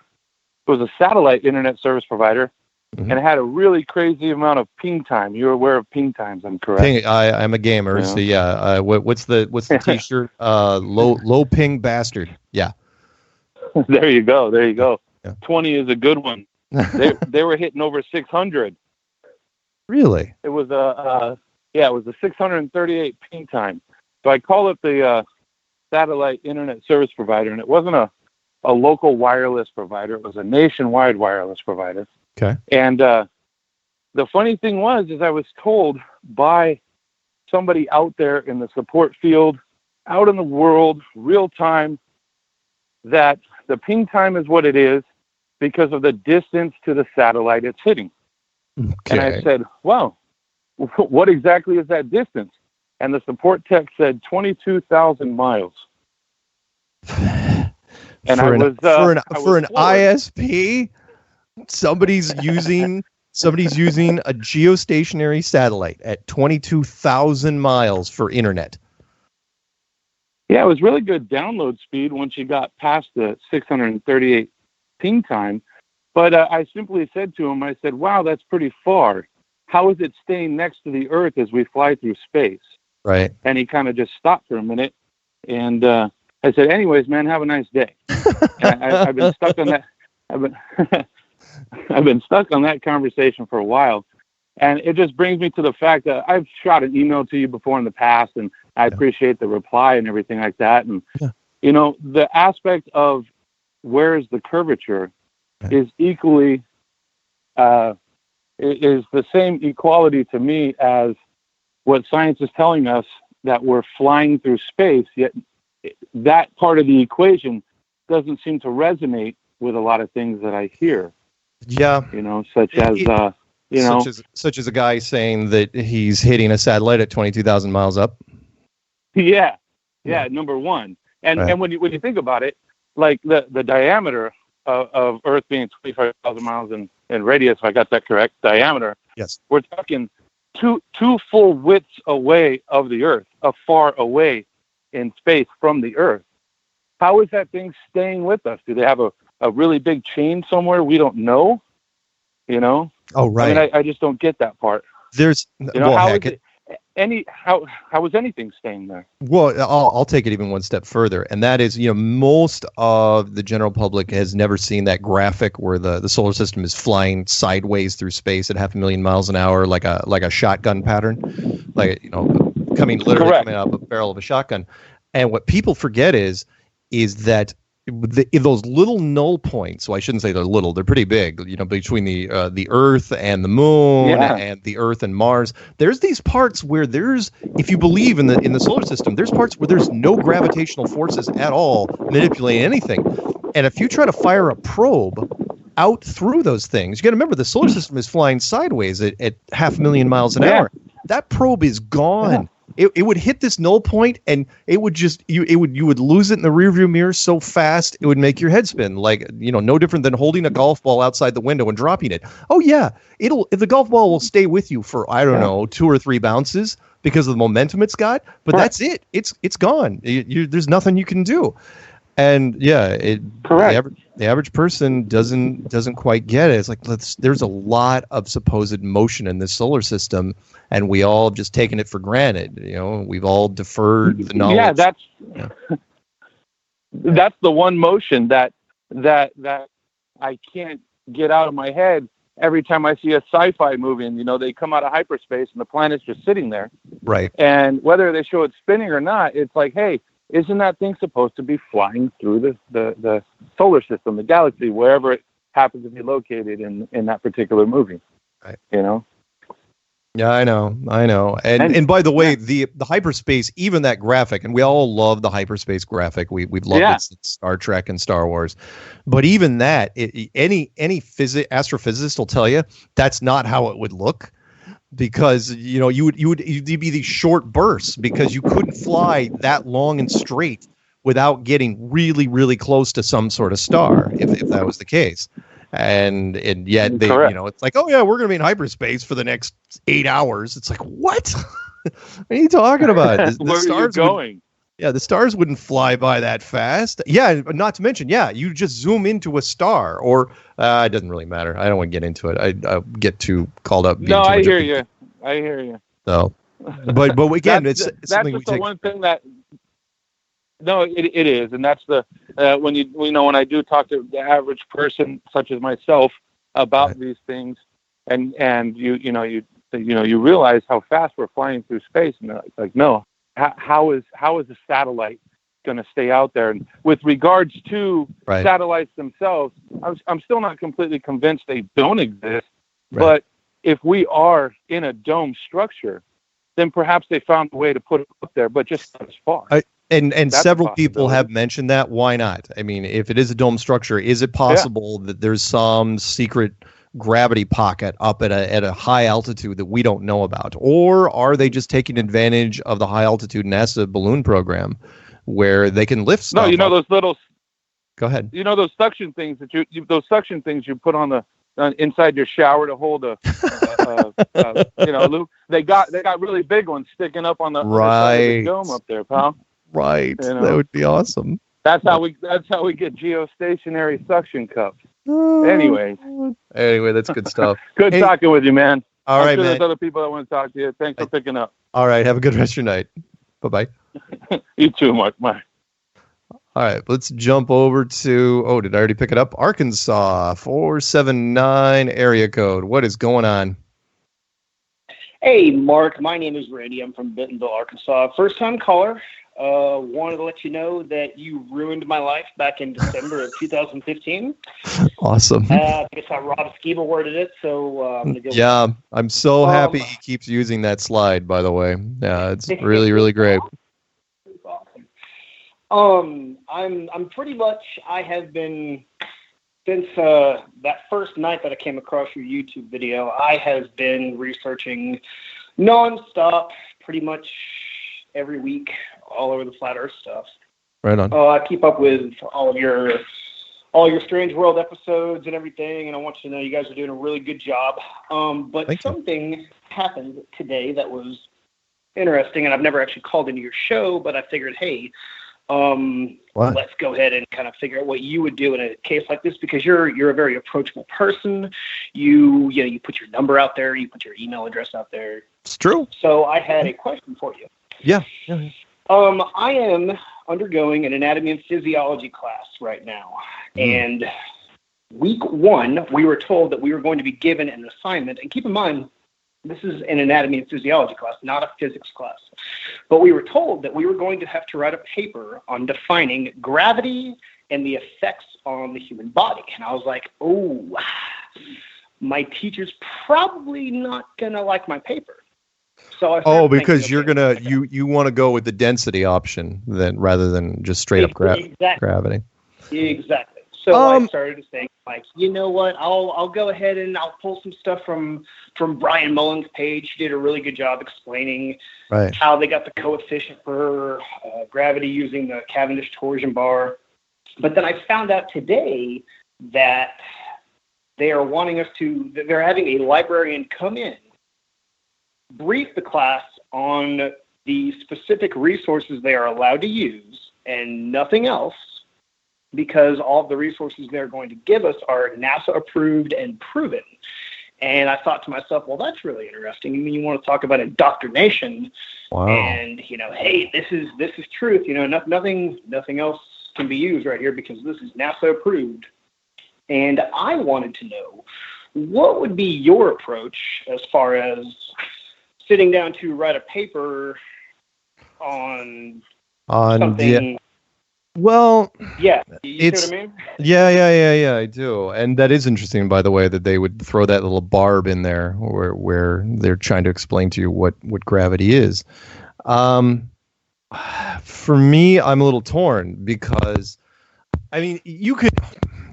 Speaker 5: was a satellite internet service provider, and it had a really crazy amount of ping time. You're aware of ping times, I'm correct?
Speaker 9: I'm a gamer, so yeah. What's the T-shirt? Low ping bastard. Yeah.
Speaker 5: There you go.
Speaker 9: Yeah.
Speaker 5: 20 is a good one. They were hitting over 600.
Speaker 9: Really?
Speaker 5: It was a 638 ping time. So I called up the satellite internet service provider, and it wasn't a local wireless provider. It was a nationwide wireless provider.
Speaker 9: Okay.
Speaker 5: And the funny thing is I was told by somebody out there in the support field, out in the world, real time, that the ping time is what it is because of the distance to the satellite it's hitting.
Speaker 9: Okay.
Speaker 5: And I said, wow, what exactly is that distance? And the support tech said 22,000 miles. And
Speaker 9: for an
Speaker 5: floored.
Speaker 9: ISP, somebody's using a geostationary satellite at 22,000 miles for internet.
Speaker 5: Yeah, it was really good download speed once you got past the 638 ping time. But I simply said to him, I said, wow, that's pretty far. How is it staying next to the Earth as we fly through space?
Speaker 9: Right.
Speaker 5: And he kind of just stopped for a minute. And I said, anyways, man, have a nice day. I've been stuck on that. I've been stuck on that conversation for a while. And it just brings me to the fact that I've shot an email to you before in the past, and I appreciate the reply and everything like that. And, you know, the aspect of where's the curvature is equally, is the same equality to me as what science is telling us, that we're flying through space, yet that part of the equation doesn't seem to resonate with a lot of things that I hear.
Speaker 9: Yeah.
Speaker 5: You know, such as a
Speaker 9: guy saying that he's hitting a satellite at 22,000 miles up.
Speaker 5: Yeah. Number one. And when you think about it, like the diameter of Earth being 25,000 miles in radius, if I got that correct, diameter.
Speaker 9: Yes.
Speaker 5: We're talking two full widths away of the Earth, far away in space from the Earth. How is that thing staying with us? Do they have a really big chain somewhere we don't know? You know?
Speaker 9: Oh, right.
Speaker 5: I mean, I just don't get that part.
Speaker 9: There's,
Speaker 5: how is anything staying there?
Speaker 9: Well, I'll take it even one step further, and that is, you know, most of the general public has never seen that graphic where the solar system is flying sideways through space at 500,000 miles an hour, like a shotgun pattern, like, you know, coming out of a barrel of a shotgun. And what people forget is that those little null points, well, I shouldn't say they're little, they're pretty big, you know, between the Earth and the moon and the Earth and Mars. There's these parts where there's, if you believe in the solar system, there's parts where there's no gravitational forces at all manipulating anything. And if you try to fire a probe out through those things, you got to remember the solar system is flying sideways at 500,000 miles an hour. That probe is gone. it would hit this null point, and it would just you would lose it in the rearview mirror so fast it would make your head spin. Like, no different than holding a golf ball outside the window and dropping it. Oh yeah, if the golf ball will stay with you for, I don't know, 2 or 3 bounces because of the momentum it's got, but that's it. It's gone. There's nothing you can do. And yeah, the average person doesn't quite get it. It's like, there's a lot of supposed motion in this solar system, and we all have just taken it for granted. We've all deferred the knowledge.
Speaker 5: Yeah, that's the one motion that I can't get out of my head every time I see a sci-fi movie, and they come out of hyperspace and the planet's just sitting there.
Speaker 9: Right.
Speaker 5: And whether they show it spinning or not, it's like, hey, isn't that thing supposed to be flying through the solar system, the galaxy, wherever it happens to be located in that particular movie?
Speaker 9: Right.
Speaker 5: Yeah,
Speaker 9: I know. And by the way, the hyperspace, even that graphic, and we all love the hyperspace graphic. We've loved it since Star Trek and Star Wars. But even that, any astrophysicist will tell you that's not how it would look. Because you'd be these short bursts, because you couldn't fly that long and straight without getting really, really close to some sort of star, if that was the case. And yet they, it's like, oh yeah, we're going to be in hyperspace for the next 8 hours. It's like, what? What are you talking about?
Speaker 5: Where are you going?
Speaker 9: The stars wouldn't fly by that fast. Yeah, not to mention, you just zoom into a star, or it doesn't really matter. I don't want to get into it. I get too called up.
Speaker 5: No, I hear you.
Speaker 9: So, but again, it's something
Speaker 5: we take. One thing that. No, it is, and that's the when I do talk to the average person such as myself about these things, and you realize how fast we're flying through space, and they're like, no. How is a satellite going to stay out there? And with regards to satellites themselves, I'm still not completely convinced they don't exist. Right. But if we are in a dome structure, then perhaps they found a way to put it up there, but just not as far.
Speaker 9: And several people have mentioned that. Why not? I mean, if it is a dome structure, is it possible that there's some secret gravity pocket up at a high altitude that we don't know about? Or are they just taking advantage of the high altitude NASA balloon program where they can lift stuff?
Speaker 5: No, those little...
Speaker 9: Go ahead.
Speaker 5: Those suction things that you put on the inside your shower to hold a loop. They got really big ones sticking up on the dome up there, pal.
Speaker 9: Right. That would be awesome.
Speaker 5: That's how we get geostationary suction cups. Anyway,
Speaker 9: that's good stuff.
Speaker 5: Good talking with you, man.
Speaker 9: All right, man.
Speaker 5: There's other people that want to talk to you. Thanks for picking up.
Speaker 9: All right, have a good rest of your night. Bye-bye.
Speaker 5: You too, Mark. Bye.
Speaker 9: All right, let's jump over to, did I already pick it up? Arkansas, 479 area code. What is going on?
Speaker 16: Hey, Mark. My name is Randy. I'm from Bentonville, Arkansas. First-time caller. Wanted to let you know that you ruined my life back in December of 2015.
Speaker 9: Awesome.
Speaker 16: I guess how Rob Skiba worded it, so I'm going to go with it.
Speaker 9: I'm so happy he keeps using that slide, by the way. Yeah, it's really, really great.
Speaker 16: It's awesome. I'm pretty much, I have been, since that first night that I came across your YouTube video, I have been researching nonstop, pretty much every week, all over the Flat Earth stuff.
Speaker 9: Right on.
Speaker 16: I keep up with all your Strange World episodes and everything, and I want you to know you guys are doing a really good job. But something happened today that was interesting, and I've never actually called into your show, but I figured, hey, let's go ahead and kind of figure out what you would do in a case like this, because you're a very approachable person. You put your number out there, you put your email address out there.
Speaker 9: It's true.
Speaker 16: So I had a question for you.
Speaker 9: Yeah.
Speaker 16: I am undergoing an anatomy and physiology class right now. And week 1, we were told that we were going to be given an assignment. And keep in mind, this is an anatomy and physiology class, not a physics class. But we were told that we were going to have to write a paper on defining gravity and the effects on the human body. And I was like, my teacher's probably not going to like my paper. So
Speaker 9: because you're gonna you want to go with the density option then rather than just straight up gravity.
Speaker 16: Exactly. So I started to think, like, you know what? I'll go ahead and I'll pull some stuff from Brian Mullen's page. He did a really good job explaining how they got the coefficient for gravity using the Cavendish torsion bar. But then I found out today that they are wanting us to. They're having a librarian come in, brief the class on the specific resources they are allowed to use and nothing else, because all of the resources they're going to give us are NASA approved and proven. And I thought to myself, well, that's really interesting. I mean, you want to talk about indoctrination, and hey, this is truth. Nothing else can be used right here because this is NASA approved. And I wanted to know, what would be your approach as far as sitting down to write a paper on something?
Speaker 9: Well,
Speaker 16: yeah, you see what I mean?
Speaker 9: Yeah, I do. And that is interesting, by the way, that they would throw that little barb in there where they're trying to explain to you what gravity is. For me, I'm a little torn because, I mean,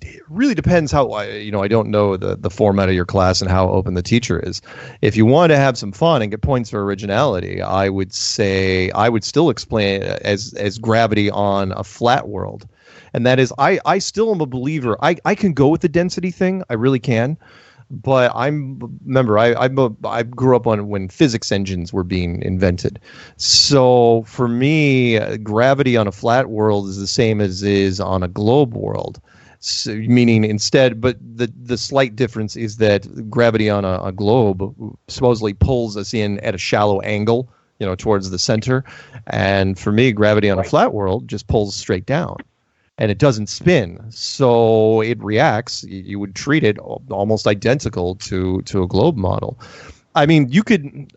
Speaker 9: it really depends how, I don't know the format of your class and how open the teacher is. If you want to have some fun and get points for originality, I would say I would still explain it as gravity on a flat world. And that is, I still am a believer. I can go with the density thing. I really can. But I grew up on when physics engines were being invented. So for me, gravity on a flat world is the same as is on a globe world. So, meaning instead, but the slight difference is that gravity on a globe supposedly pulls us in at a shallow angle, towards the center. And for me, gravity on a flat world just pulls straight down. And it doesn't spin, so it reacts. You would treat it almost identical to a globe model. I mean, you could,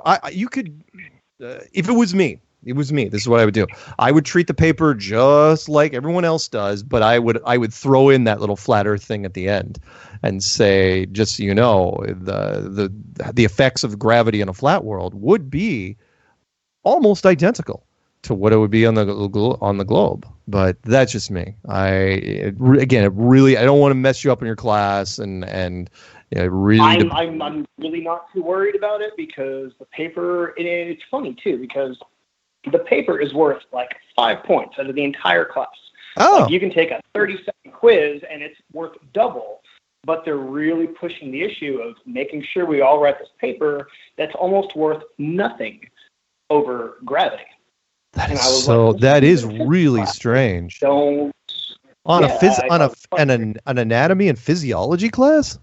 Speaker 9: if it was me. This is what I would do. I would treat the paper just like everyone else does, but I would throw in that little flat Earth thing at the end, and say, just so you know, the effects of gravity in a flat world would be almost identical to what it would be on the globe. But that's just me. I don't want to mess you up in your class, and really.
Speaker 16: I'm really not too worried about it because the paper. And it's funny too because the paper is worth like 5 points out of the entire class.
Speaker 9: Oh.
Speaker 16: Like you can take a 30-second quiz and it's worth double. But they're really pushing the issue of making sure we all write this paper that's almost worth nothing over gravity.
Speaker 9: That is really strange.
Speaker 16: An
Speaker 9: anatomy and physiology class?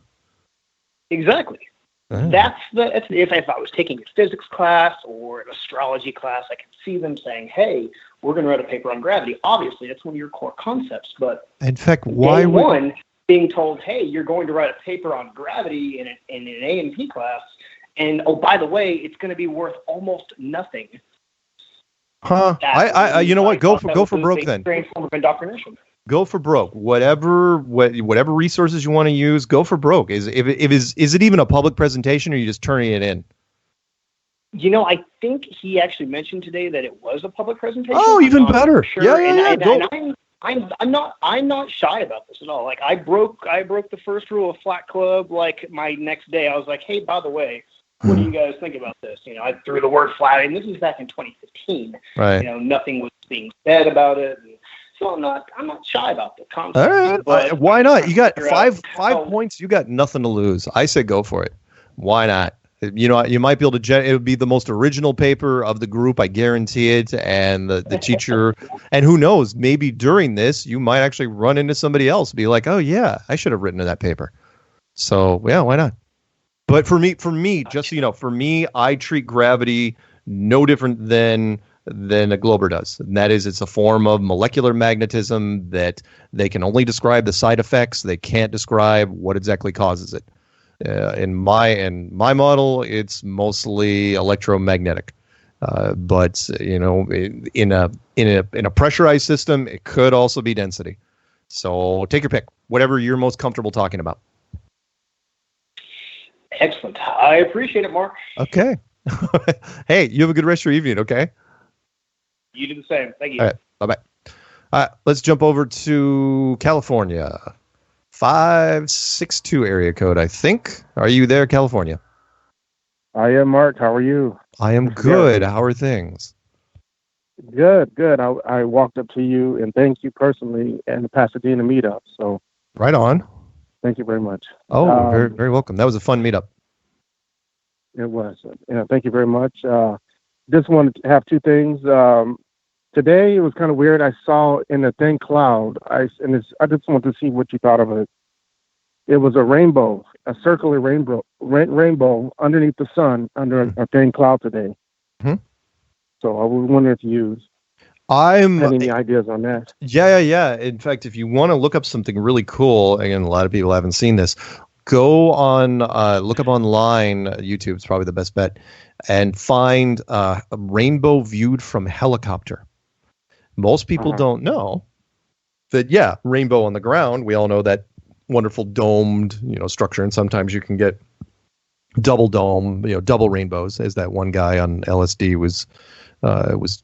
Speaker 16: Exactly.
Speaker 9: Oh.
Speaker 16: If I was taking a physics class or an astrology class, I could see them saying, "Hey, we're going to write a paper on gravity." Obviously, that's one of your core concepts. But
Speaker 9: in fact, why would
Speaker 16: being told, "Hey, you're going to write a paper on gravity in an A&P class," and oh, by the way, it's going to be worth almost nothing.
Speaker 9: Huh? You know what? Go for broke then.
Speaker 16: Strange form of indoctrination.
Speaker 9: Go for broke. Whatever resources you want to use, go for broke. Is it even a public presentation, or are you just turning it in?
Speaker 16: I think he actually mentioned today that it was a public presentation.
Speaker 9: Oh, even better.
Speaker 16: Sure.
Speaker 9: Yeah.
Speaker 16: I'm not shy about this at all. Like I broke the first rule of Flat Club. Like my next day, I was like, "Hey, by the way, what do you guys think about this?" I threw the word flat, and this was back in 2015.
Speaker 9: Right.
Speaker 16: Nothing was being said about it. So I'm not shy about the concept.
Speaker 9: All right. But why not? You got five points. You got nothing to lose. I say go for it. Why not? You might be able to. It would be the most original paper of the group. I guarantee it. And the teacher. And who knows? Maybe during this, you might actually run into somebody else. Be like, oh yeah, I should have written that paper. So yeah, why not? But for me, just so you know, for me, I treat gravity no different than a glober does. And that is, it's a form of molecular magnetism that they can only describe the side effects. They can't describe what exactly causes it. In my model, it's mostly electromagnetic. But in a pressurized system, it could also be density. So take your pick, whatever you're most comfortable talking about.
Speaker 16: Excellent. I appreciate it, Mark.
Speaker 9: Okay. Hey, you have a good rest of your evening, okay?
Speaker 16: You do the same. Thank you.
Speaker 9: All right. Bye-bye. All right, let's jump over to California. 562 area code, I think. Are you there, California?
Speaker 17: I am, Mark. How are you?
Speaker 9: I am good. How are things?
Speaker 17: Good. I walked up to you and thanked you personally in the Pasadena meetup. So
Speaker 9: right on.
Speaker 17: Thank you very much.
Speaker 9: Oh, very, very welcome. That was a fun meetup.
Speaker 17: It was. Thank you very much. Just wanted to have two things. Today it was kind of weird. I saw in a thin cloud. I just wanted to see what you thought of it. It was a rainbow, a circular rainbow underneath the sun under a thin cloud today.
Speaker 9: Mm-hmm.
Speaker 17: So I was wondering if you had any ideas on that.
Speaker 9: Yeah. In fact, if you want to look up something really cool, again, a lot of people haven't seen this, go on, look up online, YouTube's probably the best bet, and find a rainbow viewed from helicopter. Most people don't know that, rainbow on the ground, we all know that wonderful domed, structure, and sometimes you can get double dome, double rainbows, as that one guy on LSD was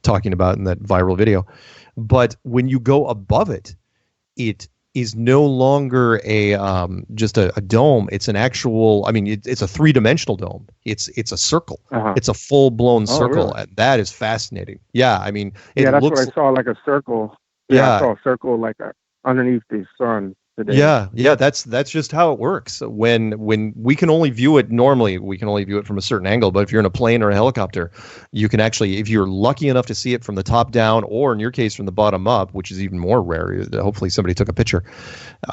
Speaker 9: talking about in that viral video. But when you go above it, it is no longer just a dome. It's an actual, it's a three-dimensional dome. It's a circle. It's a full-blown circle.
Speaker 17: Really?
Speaker 9: And that is fascinating. Yeah,
Speaker 17: that's what I saw, like a circle. Yeah, I saw a circle like underneath the sun today.
Speaker 9: Yeah, that's just how it works. When we can only view it normally, we can only view it from a certain angle. But if you're in a plane or a helicopter, you can actually, if you're lucky enough to see it from the top down, or in your case from the bottom up, which is even more rare. Hopefully somebody took a picture.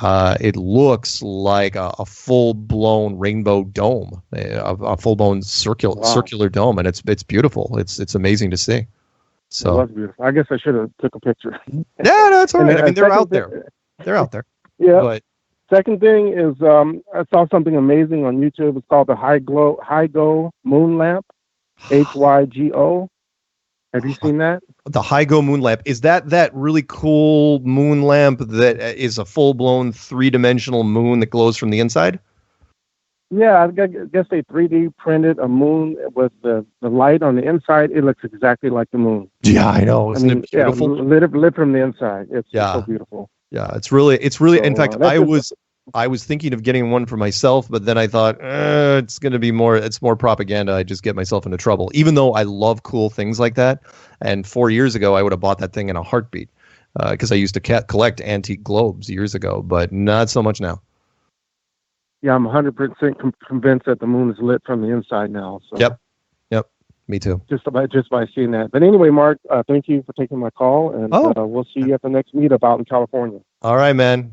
Speaker 9: It looks like a full-blown rainbow dome, a full-blown circular dome, and it's beautiful. It's amazing to see. So
Speaker 17: it was beautiful. I guess I should have took a picture.
Speaker 9: Yeah, no, it's all right. They're out there. They're out there.
Speaker 17: Yeah.
Speaker 9: But
Speaker 17: second thing is, I saw something amazing on YouTube. It's called the Hygo Moon Lamp, HYGO. Have you seen that?
Speaker 9: The Hygo moon lamp, is that really cool moon lamp that is a full-blown three-dimensional moon that glows from the inside?
Speaker 17: Yeah, I guess they 3D printed a moon with the light on the inside. It looks exactly like the moon.
Speaker 9: Yeah, I know. Isn't it beautiful?
Speaker 17: Lit from the inside. It's so beautiful.
Speaker 9: Yeah, it's really.
Speaker 17: So,
Speaker 9: in fact, I was thinking of getting one for myself, but then I thought it's going to be more. It's more propaganda. I just get myself into trouble. Even though I love cool things like that, and 4 years ago I would have bought that thing in a heartbeat because I used to collect antique globes years ago, but not so much now.
Speaker 17: Yeah, I'm 100% convinced that the moon is lit from the inside now. So.
Speaker 9: Yep. Me too.
Speaker 17: Just by seeing that. But anyway, Mark, thank you for taking my call, and we'll see you at the next meetup out in California.
Speaker 9: All right, man.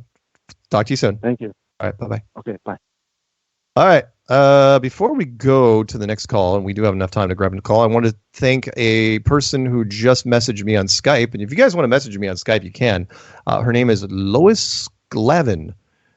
Speaker 9: Talk to you soon.
Speaker 17: Thank you.
Speaker 9: All right, bye-bye.
Speaker 17: Okay, bye.
Speaker 9: All right. Before we go to the next call, and we do have enough time to grab a call, I want to thank a person who just messaged me on Skype. And if you guys want to message me on Skype, you can. Her name is Lois Glavin.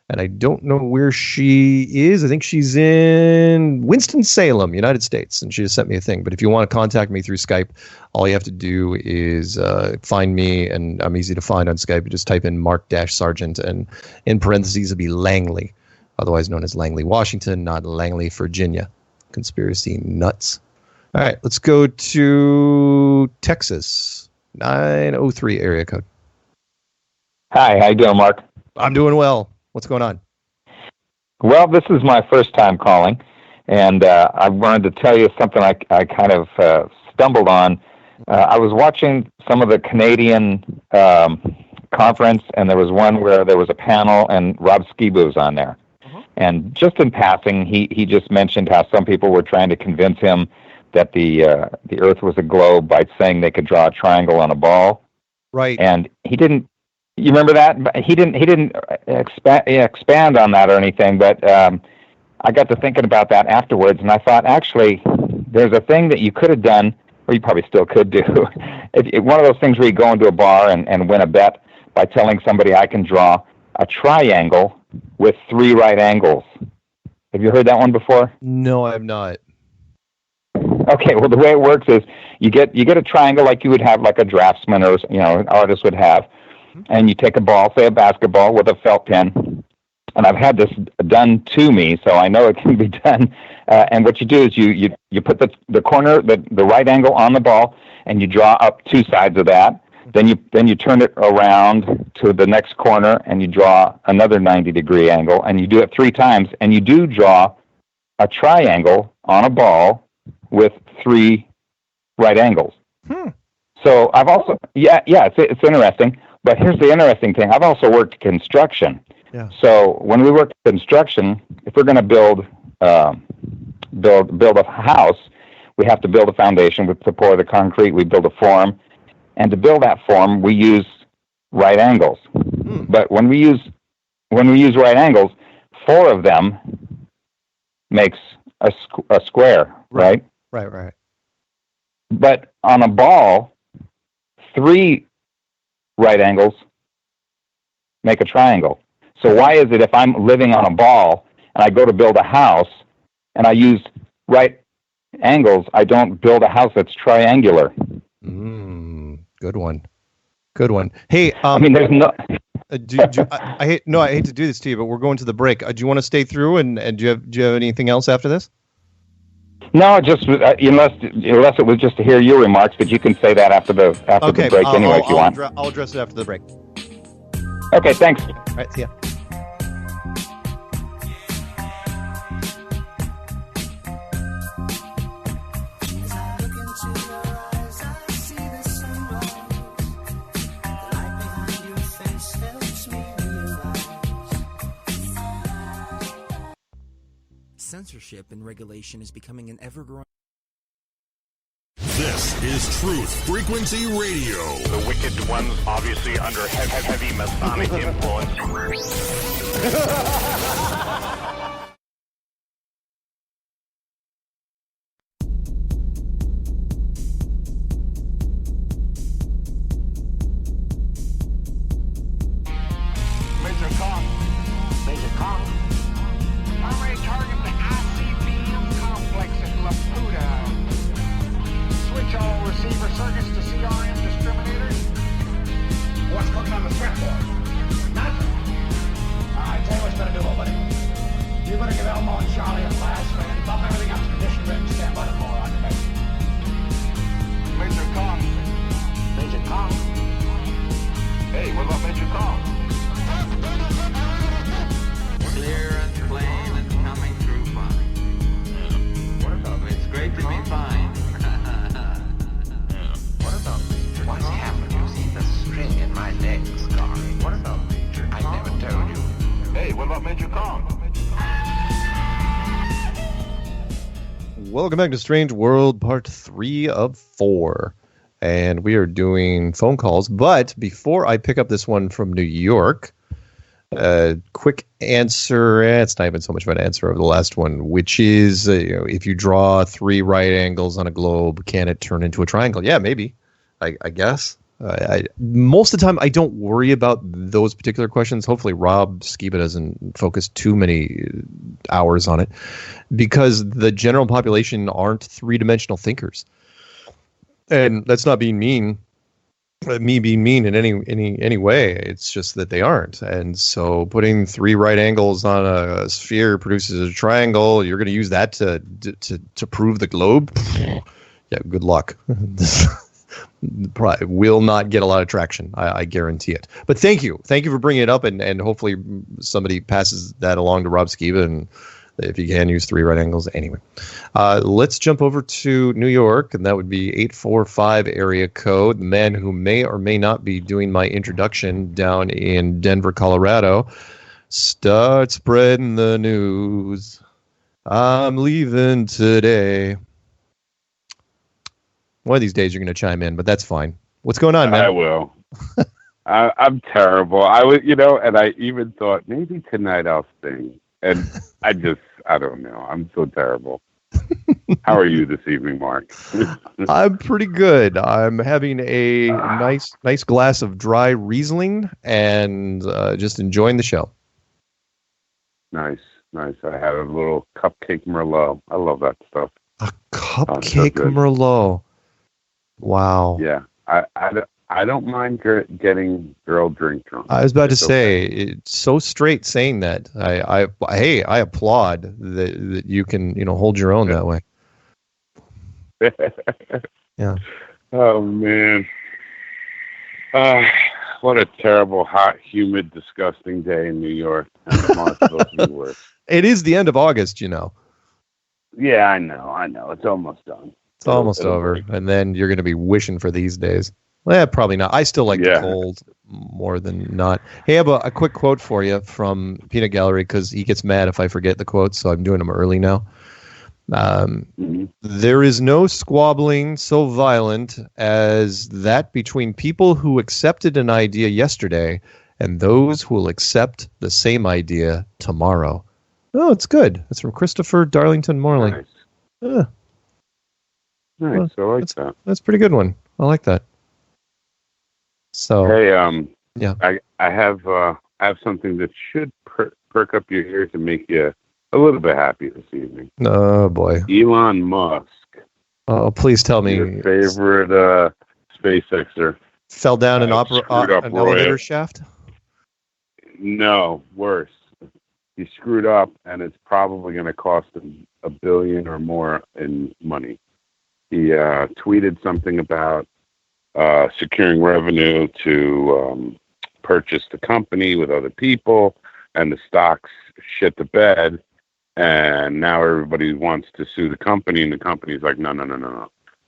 Speaker 9: And I don't know where she is. I think she's in Winston-Salem, United States. And she just sent me a thing. But if you want to contact me through Skype, all you have to do is find me. And I'm easy to find on Skype. You just type in Mark Sargent. And in parentheses, it'll be Langley, otherwise known as Langley, Washington, not Langley, Virginia. Conspiracy nuts. All right, let's go to Texas, 903 area code.
Speaker 18: Hi, how you doing, Mark?
Speaker 9: I'm doing well. What's going on?
Speaker 18: Well, this is my first time calling, and I wanted to tell you something I kind of stumbled on. I was watching some of the Canadian conference, and there was one where there was a panel, and Rob Skiba was on there. And just in passing, he just mentioned how some people were trying to convince him that the Earth was a globe by saying they could draw a triangle on a ball.
Speaker 9: Right.
Speaker 18: And he didn't. You remember that? He didn't expand on that or anything, but I got to thinking about that afterwards, and I thought, actually, there's a thing that you could have done, or you probably still could do. One of those things where you go into a bar and win a bet by telling somebody I can draw a triangle with 3 right angles. Have you heard that one before?
Speaker 9: No, I have not.
Speaker 18: Okay, well, the way it works is you get a triangle like you would have like a draftsman or an artist would have. And you take a ball, say a basketball, with a felt pen. And I've had this done to me, so I know it can be done. And what you do is you put the corner, the right angle on the ball, and you draw up 2 sides of that. Then you turn it around to the next corner and you draw another 90-degree angle, and you do it 3 times, and you do draw a triangle on a ball with 3 right angles. So I've also it's interesting. But here's the interesting thing: I've also worked construction.
Speaker 9: Yeah.
Speaker 18: So when we work construction, if we're going to build a house, we have to build a foundation. We pour the concrete. We build a form, and to build that form, we use right angles. But when we use right angles, 4 of them makes a square, right?
Speaker 9: Right.
Speaker 18: But on a ball, 3 right angles make a triangle. So why is it if I'm living on a ball and I go to build a house and I use right angles, I don't build a house that's triangular?
Speaker 9: Good one. Hey,
Speaker 18: I mean, there's no.
Speaker 9: I hate to do this to you, but we're going to the break. Do you want to stay through and do you have anything else after this?
Speaker 18: No, just unless it was just to hear your remarks, but you can say that after the break anyway if you want.
Speaker 9: I'll address it after the break.
Speaker 18: Okay, thanks.
Speaker 9: All right, see ya.
Speaker 19: Censorship and regulation is becoming an ever-growing.
Speaker 7: This is Truth Frequency Radio.
Speaker 20: The wicked ones obviously under heavy Masonic influence.
Speaker 21: Major Kong. Primary target the ICBM complex at Laputa. Switch all receiver circuits to CRM discriminators. What's cooking on the fretboard? Nothing. Alright, tell you what you better do, old buddy. You better give Elmo and Charlie a flash, man. Bump everything up to condition written. Stand by the floor on your base.
Speaker 20: Major Kong.
Speaker 21: Major Kong.
Speaker 20: Hey, what about Major Kong?
Speaker 22: Clear and plain and coming through fine.
Speaker 20: What about
Speaker 22: It's great to be fine.
Speaker 20: What about Major
Speaker 21: What's
Speaker 20: Kong?
Speaker 21: happened? You see the string in my leg, Scar.
Speaker 20: What about Major
Speaker 21: I
Speaker 20: Kong?
Speaker 21: never told you.
Speaker 20: Hey, what about Major Kong?
Speaker 9: Welcome back to Strange World, part 3 of 4. And we are doing phone calls. But before I pick up this one from New York, quick answer. It's not even so much of an answer of the last one, which is if you draw 3 right angles on a globe, can it turn into a triangle? Yeah, maybe. I guess. Most of the time, I don't worry about those particular questions. Hopefully, Rob Skiba doesn't focus too many hours on it, because the general population aren't 3-dimensional thinkers. And that's not being mean. Me being mean in any way. It's just that they aren't. And so putting 3 right angles on a sphere produces a triangle. You're going to use that to prove the globe? Yeah, good luck. Probably will not get a lot of traction. I guarantee it. But thank you for bringing it up, and hopefully somebody passes that along to Rob Skiba, and if you can use 3 right angles. Anyway, let's jump over to New York, and that would be 845 area code. The man who may or may not be doing my introduction down in Denver, Colorado. Start spreading the news. I'm leaving today. One of these days you're going to chime in, but that's fine. What's going on, man?
Speaker 23: I will. I'm terrible. I was, and I even thought maybe tonight I'll sing. And I don't know. I'm so terrible. How are you this evening, Mark?
Speaker 9: I'm pretty good. I'm having a nice glass of dry Riesling and just enjoying the show.
Speaker 23: Nice. I had a little cupcake Merlot. I love that stuff.
Speaker 9: A cupcake Merlot. Wow.
Speaker 23: Yeah. I don't mind getting girl drink drunk.
Speaker 9: I was about to say, it's so straight saying that. I applaud that you can hold your own that way.
Speaker 23: Yeah. Oh man. What a terrible, hot, humid, disgusting day in New York. And tomorrow's supposed to be worse.
Speaker 9: It is the end of August, you know.
Speaker 23: Yeah, I know. It's almost done.
Speaker 9: It's almost over.
Speaker 23: break.
Speaker 9: And then you're going to be wishing for these days. Well, probably not. I still like the cold more than not. Hey, I have a quick quote for you from Peanut Gallery because he gets mad if I forget the quotes, so I'm doing them early now. There is no squabbling so violent as that between people who accepted an idea yesterday and those who will accept the same idea tomorrow. Oh, it's good. It's from Christopher Darlington Morley.
Speaker 23: Nice.
Speaker 9: Yeah.
Speaker 23: Nice. I like that.
Speaker 9: That's a pretty good one. I like that. So
Speaker 23: hey,
Speaker 9: yeah,
Speaker 23: I have something that should perk up your ears and make you a little bit happy this evening.
Speaker 9: Oh boy,
Speaker 23: Elon Musk.
Speaker 9: Oh, please tell me
Speaker 23: your favorite SpaceXer
Speaker 9: fell down an
Speaker 23: royal.
Speaker 9: elevator shaft.
Speaker 23: No, worse. He screwed up, and it's probably going to cost him $1 billion or more in money. He tweeted something about securing revenue to purchase the company with other people, and the stocks shit the bed, and now everybody wants to sue the company, and the company's like, no,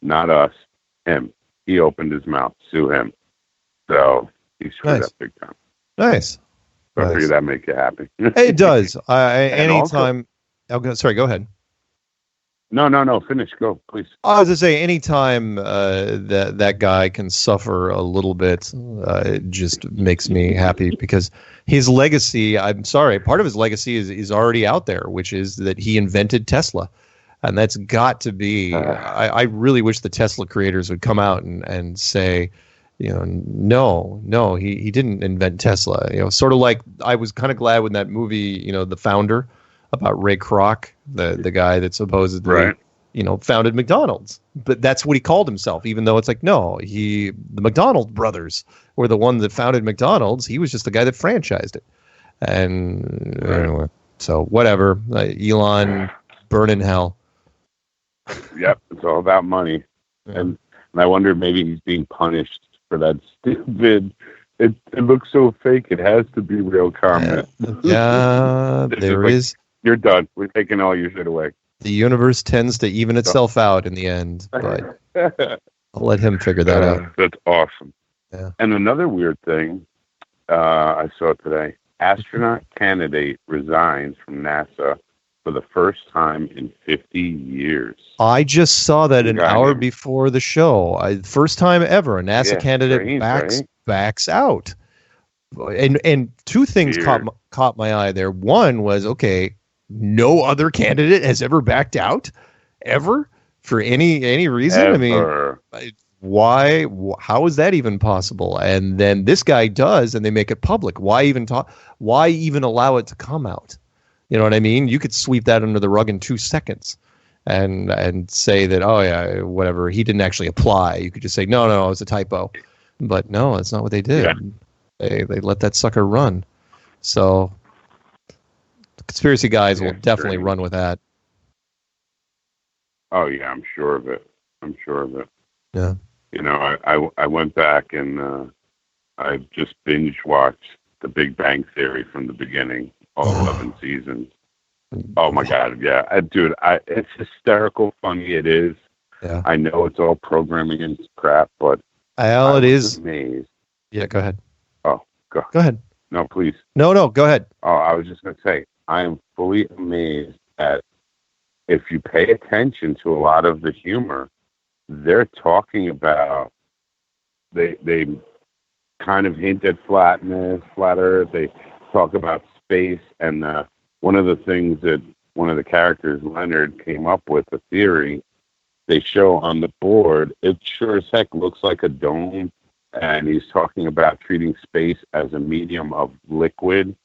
Speaker 23: not us, him. He opened his mouth, sue him. So he screwed up big time.
Speaker 9: Nice.
Speaker 23: So I figure that make you happy.
Speaker 9: It does. Anytime. Sorry, go ahead.
Speaker 23: No. Finish. Go, please.
Speaker 9: I was to say, anytime that guy can suffer a little bit, it just makes me happy because his legacy. I'm sorry, part of his legacy is already out there, which is that he invented Tesla, and that's got to be. I really wish the Tesla creators would come out and say, you know, no, he didn't invent Tesla. You know, sort of like I was kind of glad when that movie, you know, The Founder, about Ray Kroc, the guy that supposedly, founded McDonald's. But that's what he called himself, even though it's like, no, the McDonald brothers were the one that founded McDonald's. He was just the guy that franchised it. And anyway, so whatever. Elon, burn in hell.
Speaker 23: Yep, it's all about money. Yeah. And I wonder maybe he's being punished for that stupid. It looks so fake. It has to be real comment.
Speaker 9: Yeah, there is.
Speaker 23: You're done. We're taking all your shit away.
Speaker 9: The universe tends to even itself out in the end, but I'll let him figure that out.
Speaker 23: That's awesome.
Speaker 9: Yeah.
Speaker 23: And another weird thing I saw today: astronaut candidate resigns from NASA for the first time in 50 years.
Speaker 9: I just saw that an hour before the show. First time ever a NASA candidate backs out. And two things caught my eye there. One was, okay, no other candidate has ever backed out ever for any reason.
Speaker 23: Ever.
Speaker 9: I mean, why? How is that even possible? And then this guy does, and they make it public. Why even allow it to come out? You know what I mean? You could sweep that under the rug in 2 seconds and say that, oh yeah, whatever, he didn't actually apply. You could just say, no, it was a typo. But no, that's not what they did. Yeah. They let that sucker run. So the conspiracy guys will definitely run with that.
Speaker 23: Oh yeah, I'm sure of it.
Speaker 9: Yeah.
Speaker 23: You know, I went back and I just binge watched The Big Bang Theory from the beginning, all 11 seasons. Oh my God, yeah, dude, it's hysterical funny. It is.
Speaker 9: Yeah.
Speaker 23: I know it's all programming and crap, but
Speaker 9: it is
Speaker 23: amazed.
Speaker 9: Yeah, go ahead.
Speaker 23: Oh, go
Speaker 9: ahead.
Speaker 23: No, please.
Speaker 9: No, go ahead.
Speaker 23: Oh, I was just gonna say, I am fully amazed at if you pay attention to a lot of the humor, they're talking about. They kind of hint at flatness, flat Earth. They talk about space, and one of the things that one of the characters, Leonard, came up with, a theory they show on the board, it sure as heck looks like a dome, and he's talking about treating space as a medium of liquid.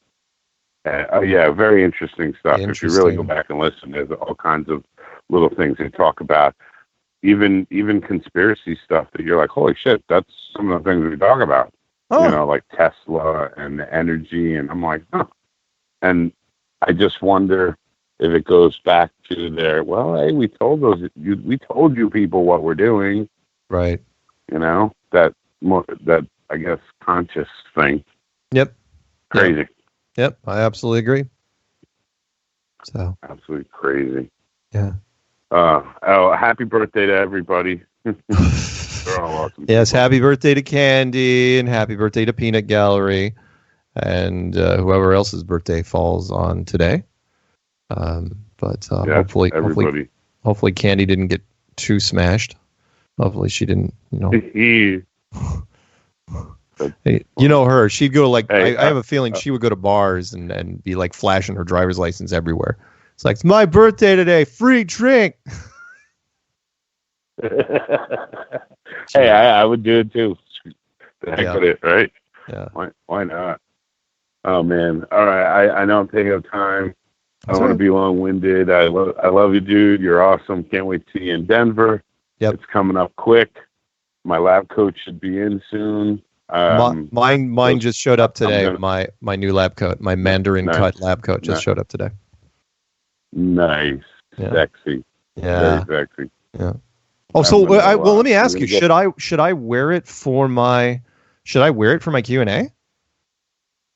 Speaker 23: Yeah, very interesting stuff. If you really go back and listen, there's all kinds of little things they talk about, even conspiracy stuff that you're like, holy shit, that's some of the things we talk about. You know, like Tesla and the energy, and I'm like, huh. And I just wonder if it goes back to their, well, hey, we told you people what we're doing,
Speaker 9: right?
Speaker 23: You know, that I guess, conscious thing.
Speaker 9: Yep.
Speaker 23: Crazy.
Speaker 9: Yep. I absolutely agree. So
Speaker 23: absolutely crazy.
Speaker 9: Yeah.
Speaker 23: Happy birthday to everybody. They're all awesome.
Speaker 9: Yes, happy birthday to Candy and happy birthday to Peanut Gallery and whoever else's birthday falls on today. But hopefully Candy didn't get too smashed. Hopefully she didn't, Hey, you know her. She'd go like I have a feeling she would go to bars and be like flashing her driver's license everywhere. It's like, it's my birthday today, free drink.
Speaker 23: Hey, I would do it too. The heck with it, right?
Speaker 9: Yeah.
Speaker 23: Why not? Oh man. All right. I know I'm taking up time. I don't want to be long-winded. I love you, dude. You're awesome. Can't wait to see you in Denver.
Speaker 9: Yep.
Speaker 23: It's coming up quick. My lab coat should be in soon.
Speaker 9: Mine just showed up today. My new lab coat, my Mandarin cut lab coat, just showed up today.
Speaker 23: Nice, sexy, very sexy.
Speaker 9: Yeah. Oh, so let me ask you: should I wear it for my Q&A?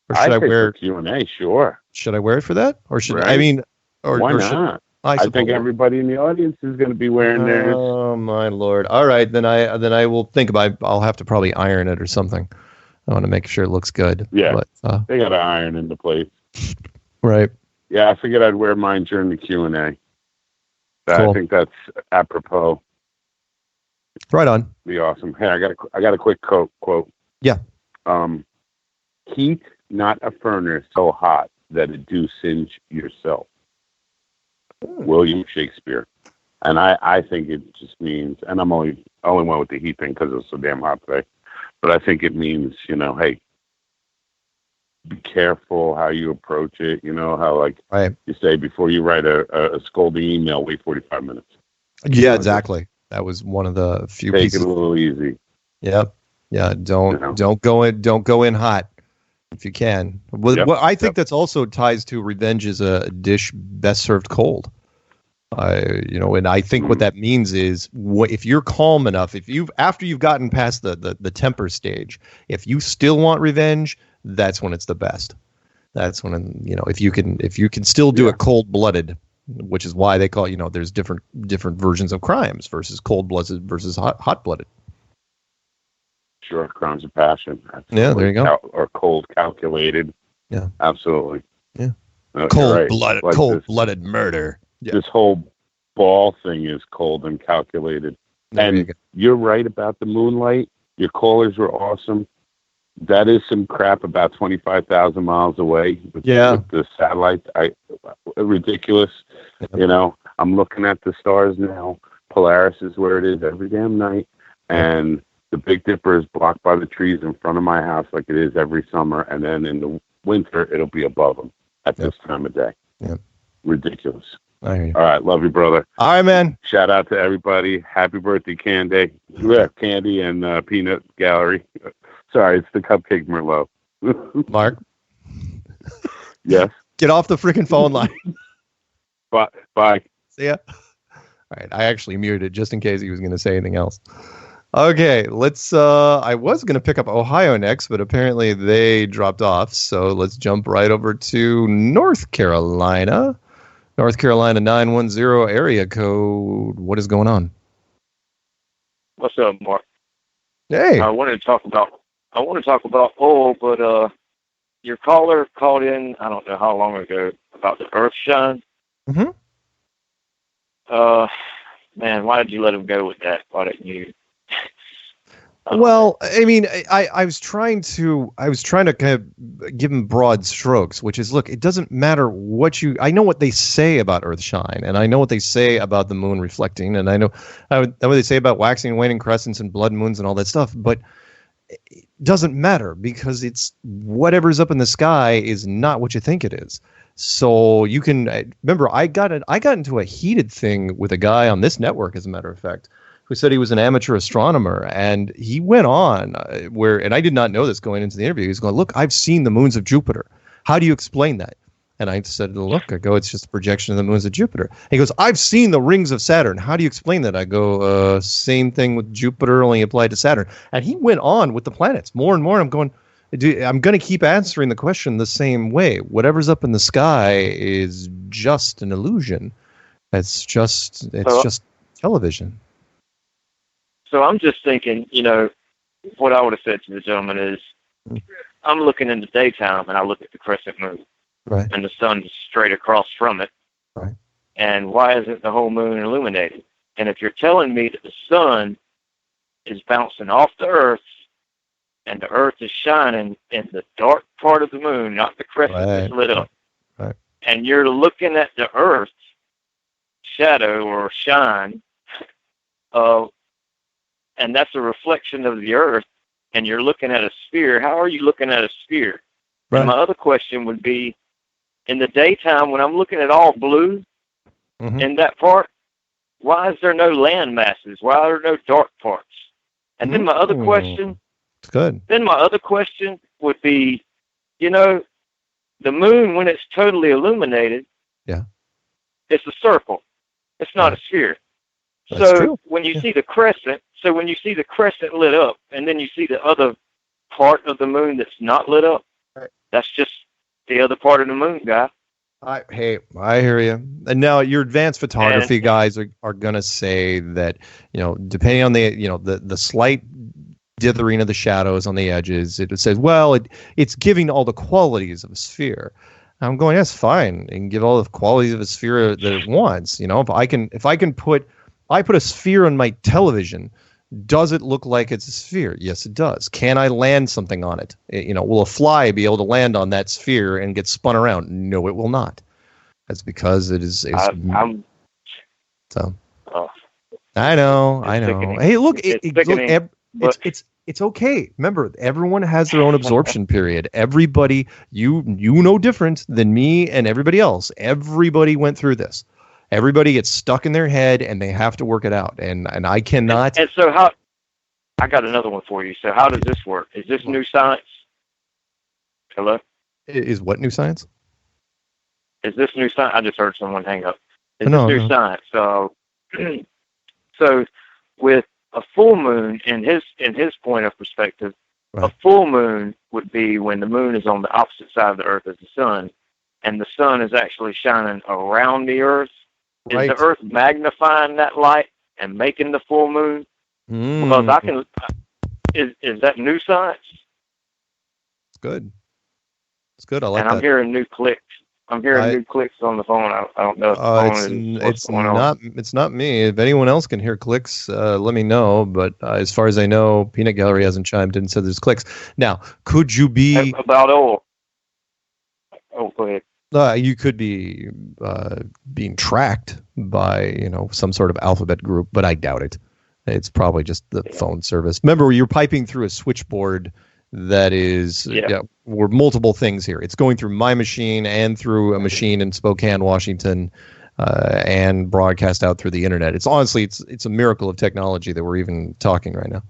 Speaker 9: Or should I wear
Speaker 23: Q&A? Sure.
Speaker 9: Should I wear it for that, or should
Speaker 23: right.
Speaker 9: I mean, or
Speaker 23: why
Speaker 9: or
Speaker 23: not?
Speaker 9: I
Speaker 23: think everybody in the audience is going to be wearing theirs.
Speaker 9: Oh my lord! All right, then I will think about it. I'll have to probably iron it or something. I want to make sure it looks good.
Speaker 23: Yeah,
Speaker 9: but,
Speaker 23: they got to iron into place.
Speaker 9: Right.
Speaker 23: Yeah, I figured I'd wear mine during the Q&A.
Speaker 9: Cool.
Speaker 23: I think that's apropos.
Speaker 9: Right on.
Speaker 23: Be awesome. Hey, I got a quick quote.
Speaker 9: Yeah.
Speaker 23: Heat not a furnace so hot that it do singe yourself. William Shakespeare. And I think it just means, and I'm only went with the heat thing because it's so damn hot today, but I think it means, hey, be careful how you approach it. How you say before you write a scolding email, wait 45 minutes.
Speaker 9: Yeah, exactly. That was one of the few
Speaker 23: Take
Speaker 9: pieces.
Speaker 23: it a little easy.
Speaker 9: Yep. Yeah. Don't go in hot if you can. Well, I think that's also ties to revenge is a dish best served cold. And I think what that means is if you're calm enough, after you've gotten past the temper stage, if you still want revenge, that's when it's the best. That's when if you can still do it cold blooded, which is why they call there's different versions of crimes versus cold blooded versus hot blooded.
Speaker 23: Sure, crimes of passion. Absolutely.
Speaker 9: Yeah, there you go.
Speaker 23: Or cold calculated.
Speaker 9: Yeah,
Speaker 23: absolutely.
Speaker 9: Yeah,
Speaker 23: cold
Speaker 9: blooded murder. Yeah.
Speaker 23: This whole ball thing is cold and calculated. And you're right about the moonlight. Your callers were awesome. That is some crap about 25,000 miles away with the satellite. Ridiculous.
Speaker 9: Yeah.
Speaker 23: I'm looking at the stars now. Polaris is where it is every damn night. And the Big Dipper is blocked by the trees in front of my house like it is every summer. And then in the winter, it'll be above them at this time of day.
Speaker 9: Yep.
Speaker 23: Ridiculous.
Speaker 9: I hear you.
Speaker 23: All right. Love you, brother.
Speaker 9: All right, man.
Speaker 23: Shout out to everybody. Happy birthday, Candy. Yeah, Candy and Peanut Gallery. Sorry, it's the Cupcake Merlot.
Speaker 9: Mark?
Speaker 23: Yes?
Speaker 9: Get off the freaking phone line.
Speaker 23: Bye.
Speaker 9: See ya. All right. I actually muted just in case he was going to say anything else. Okay, let's I was going to pick up Ohio next, but apparently they dropped off. So let's jump right over to North Carolina. North Carolina 910 area code. What is going on?
Speaker 1: What's up, Mark?
Speaker 9: Hey.
Speaker 1: I want to talk about oil, but your caller called in, I don't know how long ago, about the earth shine.
Speaker 9: Mm-hmm.
Speaker 1: Man, why did you let him go with that? Why didn't you?
Speaker 9: Well, I mean, I was trying to kind of give him broad strokes, which is, look, it doesn't matter I know what they say about Earthshine, and I know what they say about the moon reflecting, and I know what they say about waxing and waning crescents and blood moons and all that stuff, but it doesn't matter because it's whatever's up in the sky is not what you think it is. So you can remember, I got into a heated thing with a guy on this network, as a matter of fact, who said he was an amateur astronomer, and he went on and I did not know this going into the interview. He's going, look, I've seen the moons of Jupiter. How do you explain that? And I said, look, I go, it's just a projection of the moons of Jupiter. He goes, I've seen the rings of Saturn. How do you explain that? I go, same thing with Jupiter, only applied to Saturn. And he went on with the planets more and more. I'm going, I'm going to keep answering the question the same way. Whatever's up in the sky is just an illusion. It's just television.
Speaker 1: So I'm just thinking, what I would have said to the gentleman is, I'm looking in the daytime and I look at the crescent moon.
Speaker 9: Right.
Speaker 1: And the sun is straight across from it.
Speaker 9: Right.
Speaker 1: And why isn't the whole moon illuminated? And if you're telling me that the sun is bouncing off the earth and the earth is shining in the dark part of the moon, not the crescent that's lit up,
Speaker 9: right.
Speaker 1: And you're looking at the earth's shadow or shine, and that's a reflection of the earth, and you're looking at a sphere, how are you looking at a sphere?
Speaker 9: Right.
Speaker 1: And my other question would be, in the daytime, when I'm looking at all blue in that part, why is there no land masses? Why are there no dark parts? And then my other question,
Speaker 9: it's good.
Speaker 1: Then my other question would be, the moon, when it's totally illuminated, it's a circle. It's not a sphere.
Speaker 9: That's true.
Speaker 1: When you see the crescent, lit up, and then you see the other part of the moon that's not lit up, that's just the other part of the moon, guy.
Speaker 9: I hear you. And now your advanced photography guys are going to say that, depending on the slight dithering of the shadows on the edges, it says, well, it's giving all the qualities of a sphere. I'm going, that's fine. It can give all the qualities of a sphere that it wants. If I put a sphere on my television, does it look like it's a sphere? Yes, it does. Can I land something on it? Will a fly be able to land on that sphere and get spun around? No, it will not. That's because it is. I know. Hey, look, it's okay. Remember, everyone has their own absorption period. Everybody, you know different than me and everybody else. Everybody went through this. Everybody gets stuck in their head, and they have to work it out. And I cannot.
Speaker 1: And so I got another one for you. So how does this work? Is this new science? Hello?
Speaker 9: Is what new science?
Speaker 1: Is this new science? I just heard someone hang up. Is this new science? So with a full moon, in his point of perspective, a full moon would be when the moon is on the opposite side of the earth as the sun, and the sun is actually shining around the earth. Is the earth magnifying that light and making the full moon? Because is that new science?
Speaker 9: It's good. It's good. I like that.
Speaker 1: And I'm hearing new clicks. I'm hearing new clicks on the phone. I don't know if the phone
Speaker 9: it's not. It's not me. If anyone else can hear clicks, let me know. But as far as I know, Peanut Gallery hasn't chimed in and said there's clicks. Now, could you be
Speaker 1: about Orwell? Oh, go ahead.
Speaker 9: You could be being tracked by some sort of alphabet group, but I doubt it. It's probably just the phone service. Remember, you're piping through a switchboard that is we're multiple things here. It's going through my machine and through a machine in Spokane, Washington, and broadcast out through the internet. It's honestly it's a miracle of technology that we're even talking right now.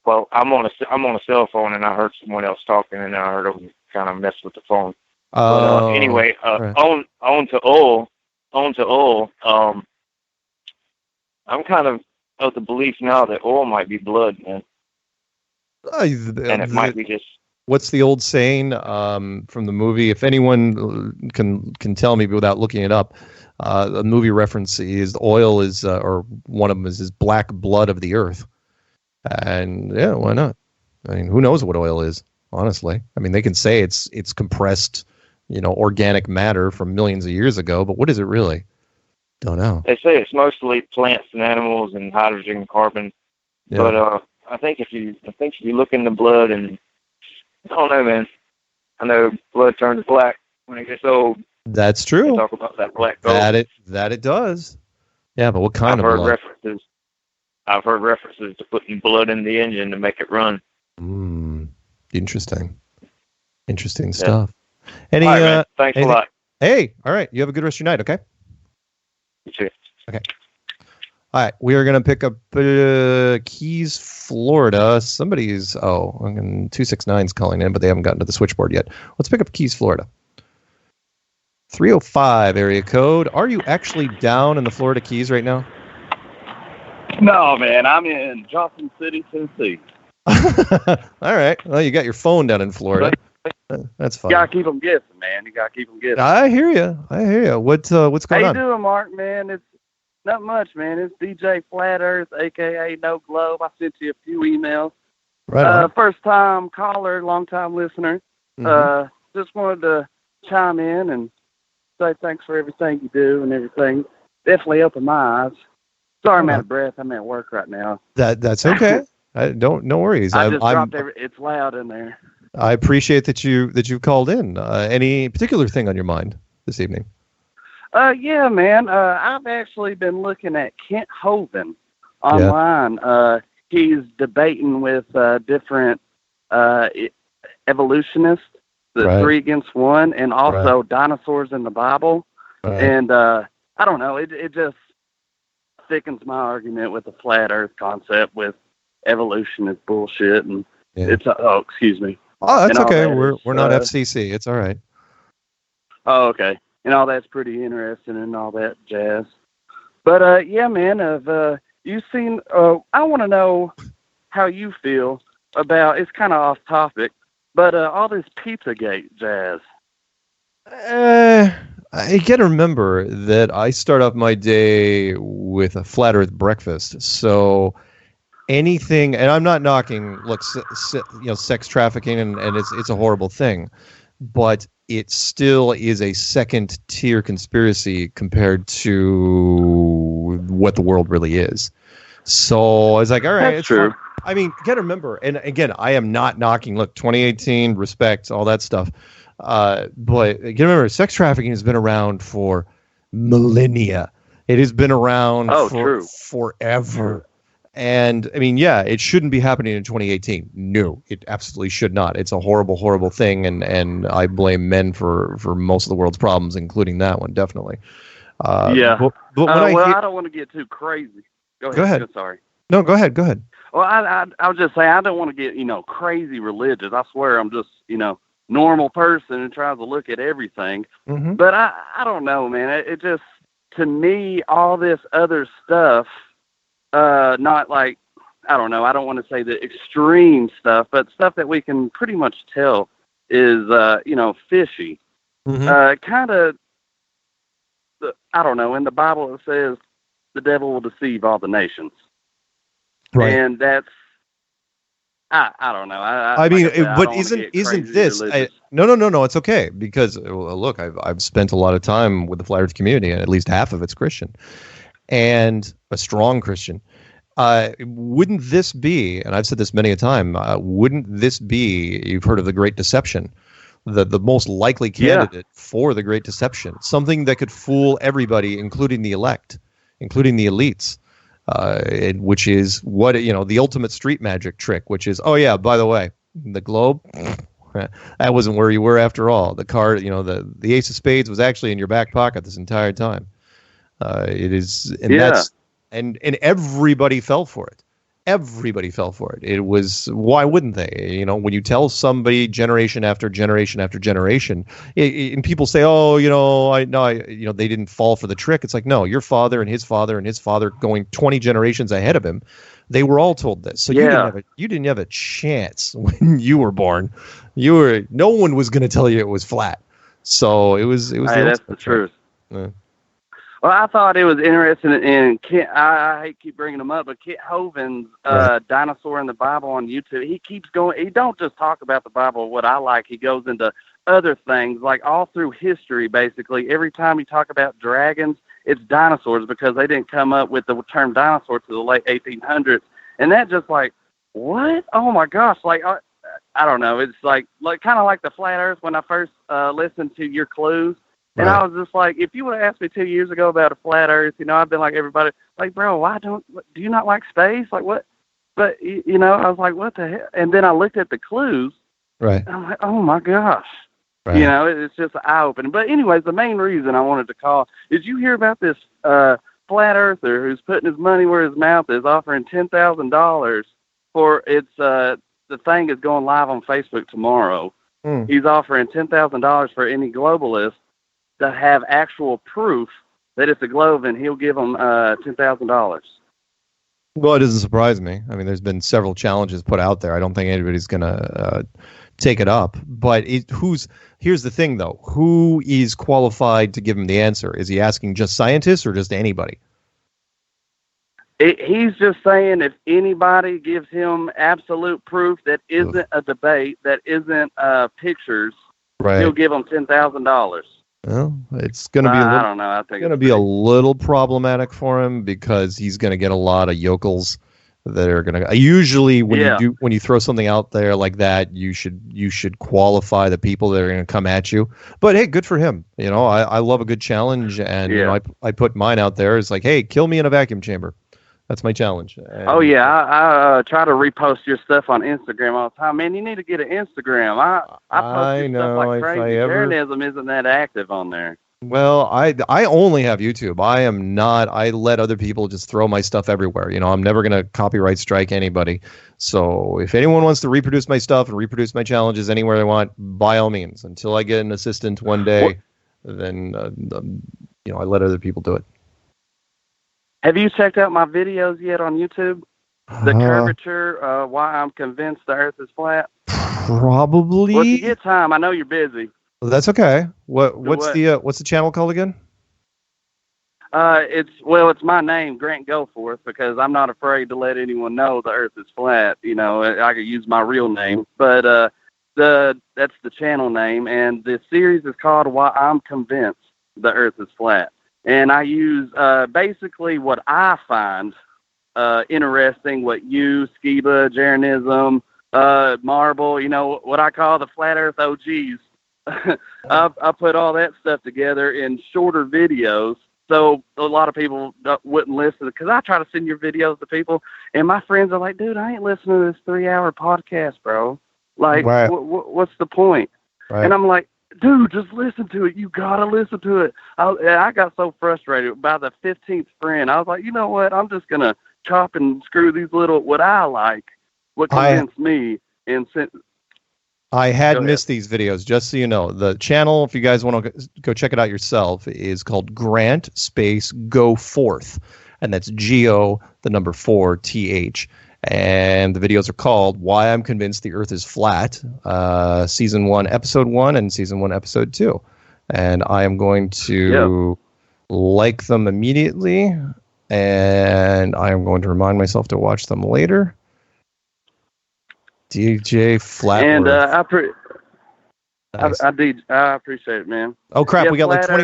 Speaker 1: Well, I'm on a cell phone, and I heard someone else talking, and I heard them kind of mess with the phone. Anyway, on to Orwell. I'm kind of the belief now that Orwell might be blood, man. And it might be just.
Speaker 9: What's the old saying from the movie? If anyone can tell me without looking it up, the movie reference is oil is, or one of them is black blood of the earth. And yeah, why not? I mean, who knows what oil is? Honestly, I mean, they can say it's compressed, organic matter from millions of years ago, but what is it really? Don't know.
Speaker 1: They say it's mostly plants and animals and hydrogen and carbon. Yeah. But I think if you look in the blood, and I don't know, man. I know blood turns black when it gets old.
Speaker 9: That's true.
Speaker 1: They talk about that black gold.
Speaker 9: That it does. Yeah, but what kind of blood?
Speaker 1: I've heard references to putting blood in the engine to make it run.
Speaker 9: Interesting stuff. Any?
Speaker 1: All right, man. Thanks a lot.
Speaker 9: Hey, all right. You have a good rest of your night. Okay.
Speaker 1: You too.
Speaker 9: Okay. All right, we are going to pick up Keys, Florida. Somebody's 269's calling in, but they haven't gotten to the switchboard yet. Let's pick up Keys, Florida. 305 area code. Are you actually down in the Florida Keys right now?
Speaker 2: No, man. I'm in Johnson City, Tennessee.
Speaker 9: All right. Well, you got your phone down in Florida. That's fine.
Speaker 2: You gotta keep them guessing, man. You gotta keep them guessing.
Speaker 9: I hear you. What's going on?
Speaker 2: How you doing, Mark, man? It's not much, man. It's DJ Flat Earth, a.k.a. No Globe. I sent you a few emails.
Speaker 9: Right.
Speaker 2: First-time caller, long-time listener. Just wanted to chime in and say thanks for everything you do and everything. Definitely opened my eyes. Sorry, I'm out of breath. I'm at work right now.
Speaker 9: That's okay. No worries.
Speaker 2: I just dropped it's loud in there.
Speaker 9: I appreciate that you've called in. Any particular thing on your mind this evening?
Speaker 2: Yeah, man. I've actually been looking at Kent Hovind online. Yeah. He's debating with different evolutionists, the 3 against 1, and also dinosaurs in the Bible. Right. And I don't know. It just thickens my argument with the flat Earth concept with evolution is bullshit, and it's excuse me.
Speaker 9: Oh, that's okay. We're not FCC. It's all right.
Speaker 2: Oh, okay. And all that's pretty interesting and all that jazz. But yeah, man. Have you seen? I want to know how you feel about. It's kind of off topic, but all this Pizzagate jazz.
Speaker 9: I got to remember that I start off my day with a flat Earth breakfast, so anything, and I'm not knocking, look, sex trafficking, and it's a horrible thing, but it still is a second tier conspiracy compared to what the world really is. So I was like, all right,
Speaker 2: that's true.
Speaker 9: Fun. I mean, you got to remember, and again, I am not knocking. Look, 2018, respect, all that stuff. But you remember, sex trafficking has been around for millennia. It has been around forever. And I mean, yeah, it shouldn't be happening in 2018. No, it absolutely should not. It's a horrible, horrible thing, and I blame men for most of the world's problems, including that one, definitely.
Speaker 2: Yeah.
Speaker 9: But when
Speaker 2: I don't want to get too crazy. Go ahead. Sorry.
Speaker 9: No, go ahead.
Speaker 2: Well, I was just saying I don't want to get crazy religious. I swear I'm just normal person and tries to look at everything.
Speaker 9: Mm-hmm.
Speaker 2: But I don't know, man. It just, to me, all this other stuff, not like, I don't know, I don't want to say the extreme stuff, but stuff that we can pretty much tell is, fishy.
Speaker 9: Mm-hmm.
Speaker 2: Kind of, I don't know, in the Bible it says the devil will deceive all the nations.
Speaker 9: Right.
Speaker 2: And that's, I don't know.
Speaker 9: I mean, but isn't this? No. It's okay because look, I've spent a lot of time with the flat Earth community, and at least half of it's Christian, and a strong Christian. Wouldn't this be? And I've said this many a time. Wouldn't this be? You've heard of the Great Deception, the most likely candidate for the Great Deception, something that could fool everybody, including the elect, including the elites. Which is what the ultimate street magic trick, which is, oh yeah, by the way, the globe, that wasn't where you were after all. The card, the ace of spades was actually in your back pocket this entire time. It is, and that's, and everybody fell for it. Everybody fell for it. It was, why wouldn't they? When you tell somebody generation after generation after generation, and people say, oh, they didn't fall for the trick. It's like, no, your father and his father and his father going 20 generations ahead of him, they were all told this. So you didn't have a chance when you were born. No one was going to tell you it was flat. So it was.
Speaker 2: That's the truth.
Speaker 9: Yeah.
Speaker 2: Well, I thought it was interesting, and I hate to keep bringing him up, but Kent Hovind's Dinosaur in the Bible on YouTube, he keeps going. He don't just talk about the Bible, what I like. He goes into other things, like all through history, basically. Every time you talk about dragons, it's dinosaurs, because they didn't come up with the term dinosaur to the late 1800s. And that just like, what? Oh, my gosh. Like, I don't know. It's like kind of like the flat Earth when I first listened to your clues. And I was just like, if you would have asked me 2 years ago about a flat Earth, I've been like everybody, like, bro, do you not like space? Like, what? But, I was like, what the hell? And then I looked at the clues.
Speaker 9: Right.
Speaker 2: And I'm like, oh, my gosh.
Speaker 9: Right.
Speaker 2: It's just eye-opening. But anyways, the main reason I wanted to call, did you hear about this flat earther who's putting his money where his mouth is, offering $10,000 for the thing is going live on Facebook tomorrow. He's offering $10,000 for any globalist to have actual proof that it's a globe, and he'll give them $10,000.
Speaker 9: Well, it doesn't surprise me. I mean, there's been several challenges put out there. I don't think anybody's going to take it up. But here's the thing, though. Who is qualified to give him the answer? Is he asking just scientists or just anybody?
Speaker 2: He's just saying if anybody gives him absolute proof that isn't a debate, that isn't pictures,
Speaker 9: right,
Speaker 2: he'll give them $10,000.
Speaker 9: Well, it's going to be
Speaker 2: I don't know. I think
Speaker 9: it's going to be a little problematic for him because he's going to get a lot of yokels that are going to. Usually, when you throw something out there like that, you should qualify the people that are going to come at you. But hey, good for him. You know, I love a good challenge, and you know, I put mine out there. It's like, hey, kill me in a vacuum chamber. That's my challenge. And,
Speaker 2: I try to repost your stuff on Instagram all the time. Man, you need to get an Instagram. I post your stuff like crazy. Journalism isn't that active on there.
Speaker 9: Well, I only have YouTube. I am not. I let other people just throw my stuff everywhere. You know, I'm never going to copyright strike anybody. So if anyone wants to reproduce my stuff and reproduce my challenges anywhere they want, by all means. Until I get an assistant one day, then you know, I let other people do it.
Speaker 2: Have you checked out my videos yet on YouTube? The curvature, why I'm convinced the Earth is flat.
Speaker 9: Probably.
Speaker 2: Well, if you get time, I know you're busy.
Speaker 9: Well, that's okay. What's the channel called again?
Speaker 2: It's my name, Grant Goforth, because I'm not afraid to let anyone know the Earth is flat. You know, I could use my real name, but that's the channel name, and the series is called "Why I'm Convinced the Earth is Flat." And I use basically what I find interesting, what you, Skiba, Jeranism, Marble, you know, what I call the Flat Earth OGs. I put all that stuff together in shorter videos, so a lot of people wouldn't listen, because I try to send your videos to people, and my friends are like, dude, I ain't listening to this 3-hour podcast, bro. Like,
Speaker 9: right.
Speaker 2: What's the point?
Speaker 9: Right.
Speaker 2: And I'm like, dude, just listen to it. You got to listen to it. I got so frustrated by the 15th friend. I was like, you know what? I'm just going to chop and screw these little, what I like, what convinced me. And
Speaker 9: I had missed these videos, just so you know. The channel, if you guys want to go check it out yourself, is called Grant Space Go Forth. And that's G-O, the number 4, T-H. And the videos are called Why I'm Convinced the Earth is Flat, Season 1, Episode 1, and Season 1, Episode 2. And I am going to like them immediately, and I am going to remind myself to watch them later. DJ Flatworth.
Speaker 2: And I appreciate it, man.
Speaker 9: Oh crap,
Speaker 2: yeah,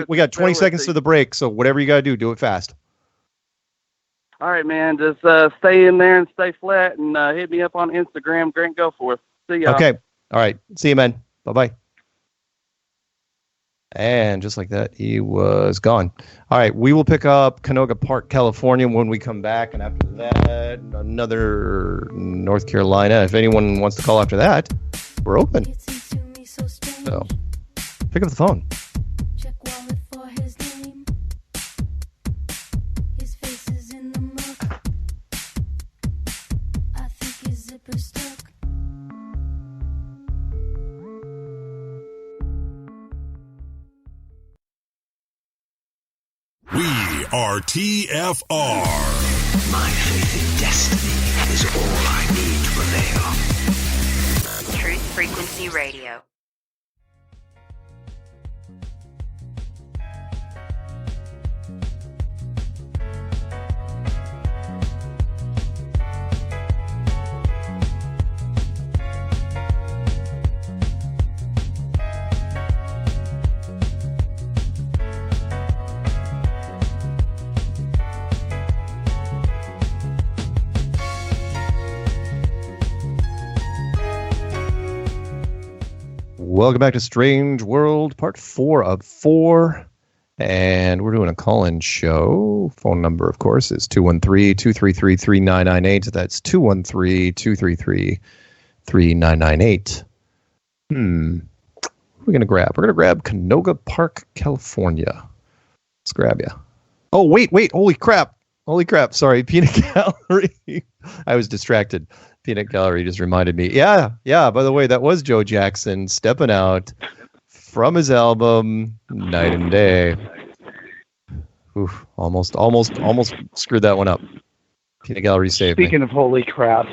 Speaker 9: we got 20 seconds to the break, so whatever you got to do it fast.
Speaker 2: All right, man. Just stay in there and stay flat, and hit me up on Instagram, Grant Goforth. See y'all.
Speaker 9: Okay. All right. See you, man. Bye-bye. And just like that, he was gone. All right. We will pick up Canoga Park, California when we come back. And after that, another North Carolina. If anyone wants to call after that, we're open. So pick up the phone.
Speaker 7: We are TFR.
Speaker 3: My faith in destiny is all I need to prevail.
Speaker 8: Truth Frequency Radio.
Speaker 9: Welcome back to Strange World, part 4 of 4. And we're doing a call-in show. Phone number, of course, is 213-233-3998. That's 213-233-3998. What are we going to grab? We're going to grab Canoga Park, California. Let's grab you. Oh, wait. Holy crap. Sorry, Peanut Gallery. I was distracted. Peanut Gallery just reminded me. Yeah. By the way, that was Joe Jackson stepping out from his album Night and Day. Oof, almost screwed that one up. Peanut Gallery saved me.
Speaker 4: Speaking of holy crap,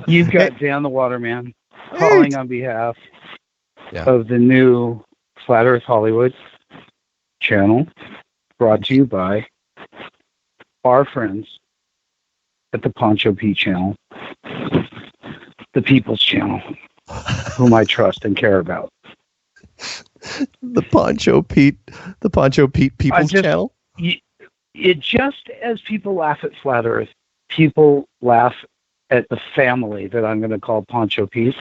Speaker 4: you've got Dan the Waterman calling on behalf of the new Flat Earth Hollywood channel, brought to you by our friends at the Poncho Pete channel, the People's channel, whom I trust and care about.
Speaker 9: The Poncho Pete People's channel?
Speaker 4: It just as people laugh at Flat Earth, people laugh at the family that I'm going to call Poncho Pete.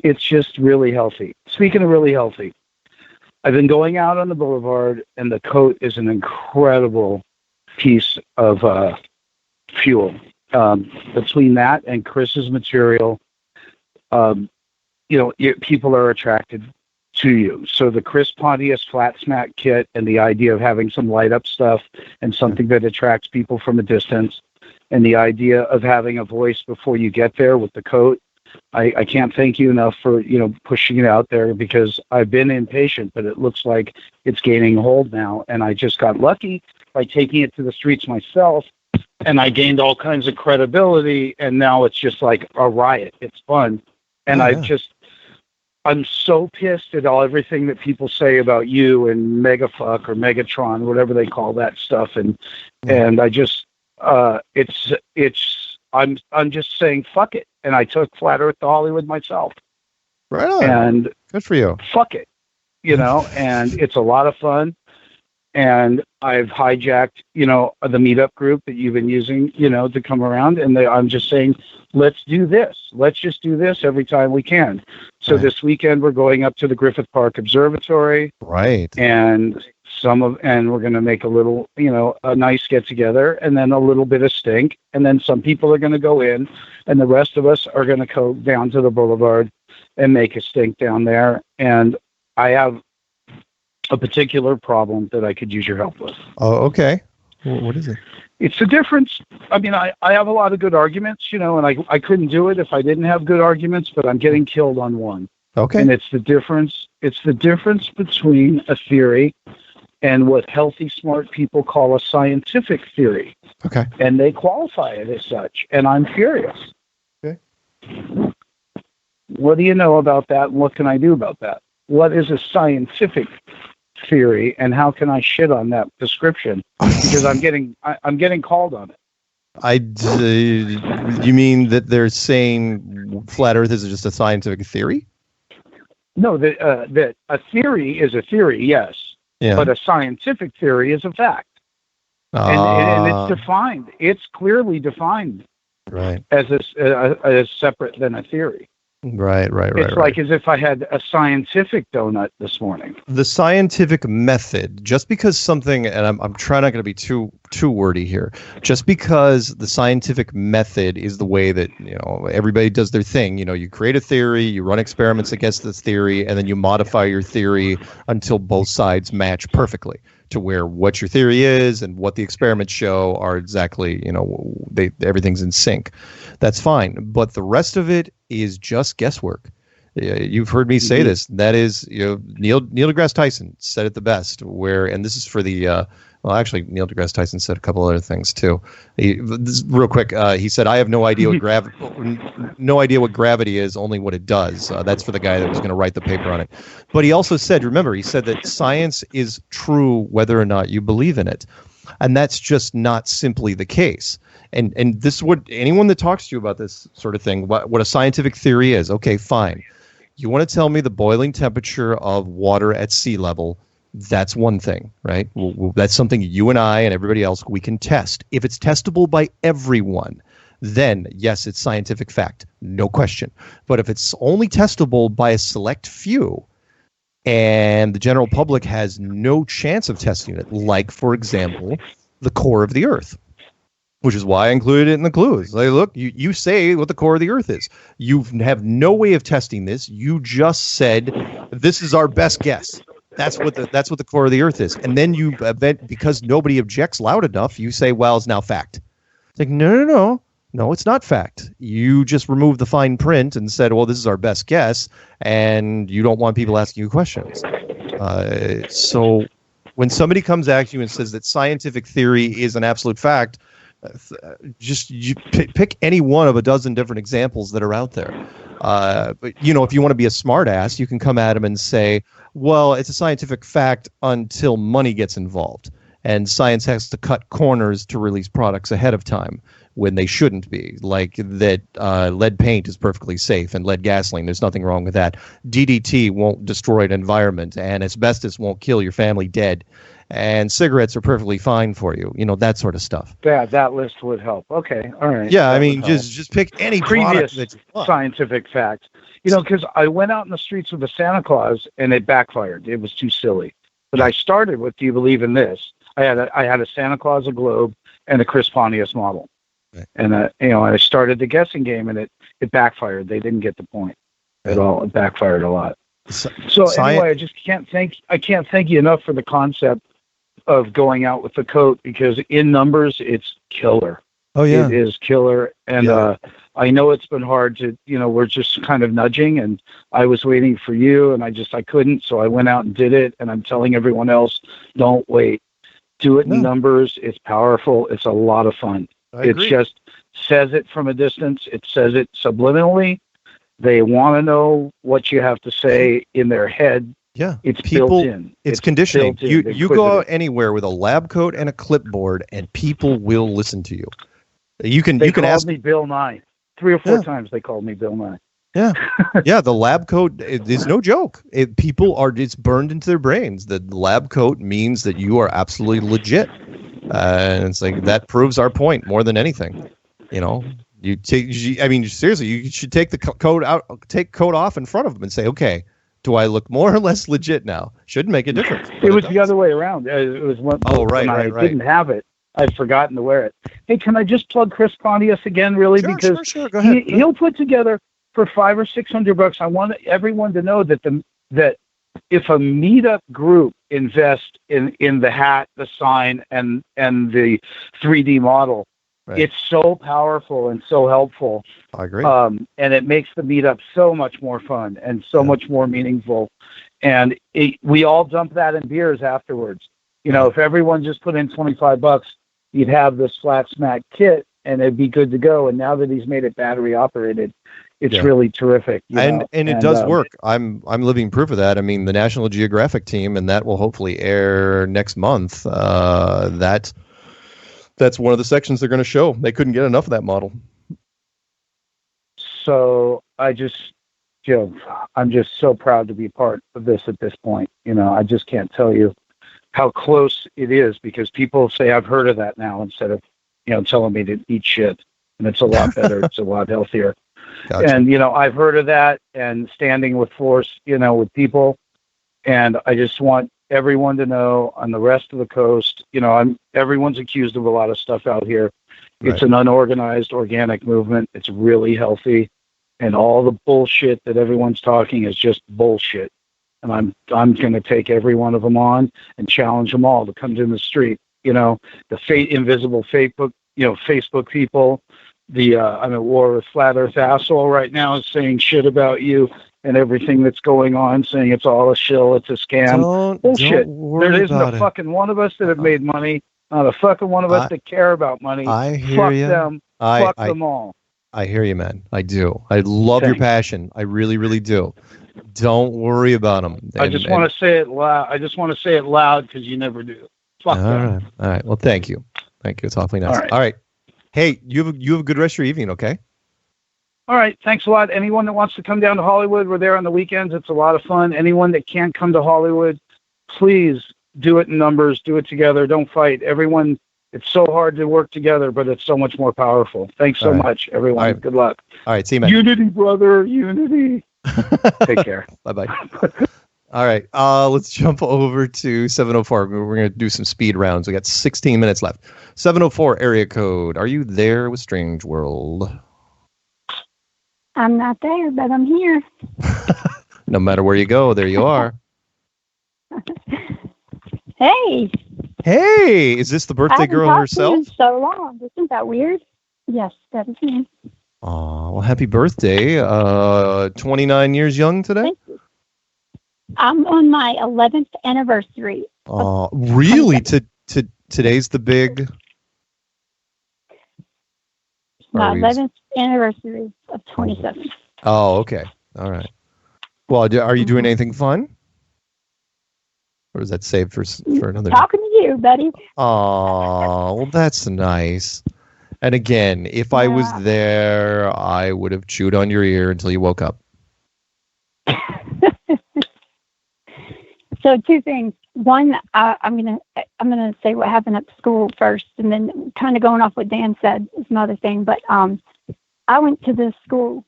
Speaker 4: It's just really healthy. Speaking of really healthy, I've been going out on the boulevard, and the coat is an incredible piece of fuel. Between that and Chris's material, people are attracted to you. So the Chris Pontius flat smack kit and the idea of having some light up stuff and something that attracts people from a distance, and the idea of having a voice before you get there with the coat. I can't thank you enough for, pushing it out there, because I've been impatient, but it looks like it's gaining hold now. And I just got lucky by taking it to the streets myself, and I gained all kinds of credibility, and now it's just like a riot. It's fun. And I'm so pissed at everything that people say about you and Megafuck or Megatron, whatever they call that stuff. And I just, I'm just saying, fuck it. And I took Flat Earth to Hollywood myself.
Speaker 9: Right on.
Speaker 4: And
Speaker 9: good for you.
Speaker 4: Fuck it. And it's a lot of fun. And I've hijacked, the meetup group that you've been using, to come around. And I'm just saying, let's do this. Let's just do this every time we can. So this weekend we're going up to the Griffith Park Observatory.
Speaker 9: Right.
Speaker 4: And we're going to make a little, a nice get together, and then a little bit of stink. And then some people are going to go in, and the rest of us are going to go down to the boulevard and make a stink down there. And I have a particular problem that I could use your help with.
Speaker 9: Oh, okay. What is it?
Speaker 4: It's the difference. I mean, I have a lot of good arguments, and I couldn't do it if I didn't have good arguments, but I'm getting killed on one.
Speaker 9: Okay.
Speaker 4: And it's the difference between a theory and what healthy, smart people call a scientific theory.
Speaker 9: Okay.
Speaker 4: And they qualify it as such. And I'm curious.
Speaker 9: Okay.
Speaker 4: What do you know about that, and what can I do about that? What is a scientific theory, and how can I shit on that description? Because I'm getting called on it.
Speaker 9: You mean that they're saying Flat Earth is just a scientific theory?
Speaker 4: No, that a theory is a theory, yes.
Speaker 9: Yeah.
Speaker 4: But a scientific theory is a fact. And it's defined. It's clearly defined.
Speaker 9: Right.
Speaker 4: As separate than a theory.
Speaker 9: Right.
Speaker 4: It's like as if I had a scientific donut this morning.
Speaker 9: The scientific method, just because something, and I'm trying not going to be too wordy here, just because the scientific method is the way that, everybody does their thing. You create a theory, you run experiments against this theory, and then you modify your theory until both sides match perfectly to where what your theory is and what the experiments show are exactly, everything's in sync. That's fine. But the rest of it is just guesswork. You've heard me say this. That is, Neil deGrasse Tyson said it the best. And this is for the actually, Neil deGrasse Tyson said a couple other things too. Real quick, he said, "I have no idea what gravity is, only what it does." That's for the guy that was going to write the paper on it. But he also said, he said that science is true whether or not you believe in it, and that's just not simply the case. And this is what anyone that talks to you about this sort of thing, what a scientific theory is. Okay, fine. You want to tell me the boiling temperature of water at sea level? That's one thing, right? That's something you and I and everybody else, we can test. If it's testable by everyone, then yes, it's scientific fact, no question. But if it's only testable by a select few and the general public has no chance of testing it, like, for example, the core of the Earth, which is why I included it in the clues. Like, look, you say what the core of the Earth is. You have no way of testing this. You just said, this is our best guess. That's what the core of the Earth is. And then because nobody objects loud enough, you say, well, it's now fact. It's like, no. No, it's not fact. You just removed the fine print and said, well, this is our best guess, and you don't want people asking you questions. So when somebody comes at you and says that scientific theory is an absolute fact, pick any one of a dozen different examples that are out there. But, you know, if you want to be a smartass, you can come at them and say, well, it's a scientific fact until money gets involved. And science has to cut corners to release products ahead of time when they shouldn't be. Like that lead paint is perfectly safe and lead gasoline, there's nothing wrong with that. DDT won't destroy an environment and asbestos won't kill your family dead. And cigarettes are perfectly fine for you. You know, that sort of stuff.
Speaker 4: Yeah, that list would help. Okay, all right.
Speaker 9: Yeah, I mean, just pick any
Speaker 4: previous
Speaker 9: product
Speaker 4: scientific fact. You know, because I went out in the streets with a Santa Claus and it backfired. It was too silly. But I started with, do you believe in this? I had a Santa Claus, a globe, and a Chris Pontius model. Right. And you know, I started the guessing game, and it backfired. They didn't get the point at all. It backfired a lot. So anyway, I just can't thank you enough for the concept of going out with the coat, because in numbers, it's killer.
Speaker 9: Oh yeah,
Speaker 4: it is killer. And I know it's been hard to, you know, we're just kind of nudging, and I was waiting for you, and I couldn't, so I went out and did it. And I'm telling everyone else, don't wait. Do it in numbers. It's powerful. It's a lot of fun. It just says it from a distance. It says it subliminally. They want to know what you have to say in their head.
Speaker 9: Yeah,
Speaker 4: it's built in.
Speaker 9: It's conditioning. You go out anywhere with a lab coat and a clipboard, and people will listen to you. You can ask
Speaker 4: me Bill Nye 3 or 4 times. They called me Bill Nye.
Speaker 9: Yeah, yeah. The lab coat is no joke. It's burned into their brains. The lab coat means that you are absolutely legit, and it's like that proves our point more than anything. You know, seriously, you should take the coat out, take coat off in front of them, and say, okay, do I look more or less legit now? Shouldn't make a difference.
Speaker 4: It was the other way around. It was when I didn't have it. I'd forgotten to wear it. Hey, can I just plug Chris Pontius again, really?
Speaker 9: Sure. Go ahead.
Speaker 4: He'll put together for $500 or $600. I want everyone to know that that if a meetup group invests in the hat, the sign, and the 3D model, it's so powerful and so helpful.
Speaker 9: I agree.
Speaker 4: And it makes the meetup so much more fun and so much more meaningful. And we all dump that in beers afterwards. You know, if everyone just put in $25, you'd have this flat smack kit and it'd be good to go. And now that he's made it battery operated, it's really terrific.
Speaker 9: And it does work. I'm living proof of that. I mean, the National Geographic team, and that will hopefully air next month. That's one of the sections they're going to show. They couldn't get enough of that model.
Speaker 4: So I'm just so proud to be part of this at this point. You know, I just can't tell you how close it is, because people say I've heard of that now instead of, you know, telling me to eat shit. And it's a lot better. It's a lot healthier. Gotcha. And, you know, I've heard of that and standing with force, you know, with people. And I just want everyone to know on the rest of the coast, you know, everyone's accused of a lot of stuff out here. It's an unorganized organic movement. It's really healthy. And all the bullshit that everyone's talking is just bullshit. And I'm going to take every one of them on and challenge them all to come to the street. You know, the invisible Facebook people. I'm at war with Flat Earth asshole right now, is saying shit about you and everything that's going on, saying it's all a shill, it's a scam. Bullshit. There isn't a fucking one of us that have made money. Not a fucking one of us that care about money.
Speaker 9: I hear
Speaker 4: Fuck
Speaker 9: you.
Speaker 4: them. Fuck them all.
Speaker 9: I hear you, man. I do. I love your passion. I really, really do. Don't worry about them.
Speaker 4: I just want to say it loud. I just want to say it loud because you never do. Fuck them.
Speaker 9: All right. Well, thank you. It's awfully nice. All right. Hey, you have a good rest of your evening, okay?
Speaker 4: All right. Thanks a lot. Anyone that wants to come down to Hollywood, we're there on the weekends. It's a lot of fun. Anyone that can't come to Hollywood, please do it in numbers. Do it together. Don't fight. Everyone, it's so hard to work together, but it's so much more powerful. Thanks so much, everyone. Good luck.
Speaker 9: All right. See you, man.
Speaker 4: Unity, brother. Unity. Take care.
Speaker 9: Bye-bye. All right. Let's jump over to 704. We're going to do some speed rounds. We got 16 minutes left. 704 area code. Are you there with Strange World?
Speaker 6: I'm not there, but I'm here.
Speaker 9: No matter where you go, there you are.
Speaker 6: Hey.
Speaker 9: Hey, is this the birthday girl herself?
Speaker 6: So long. Isn't that weird? Yes, that is me.
Speaker 9: Oh, well, happy birthday. 29 years young today?
Speaker 6: Thank you. I'm on my 11th anniversary.
Speaker 9: Oh, really? Today's the big...
Speaker 6: My 11th anniversary of 27.
Speaker 9: Oh, okay. All right. Well, are you doing anything fun? Or is that saved for another?
Speaker 6: Talking to you, buddy.
Speaker 9: Oh, well, that's nice. And again, if I was there, I would have chewed on your ear until you woke up.
Speaker 6: So 2 things. One, I'm gonna say what happened at school first, and then kind of going off what Dan said is another thing. But I went to this school.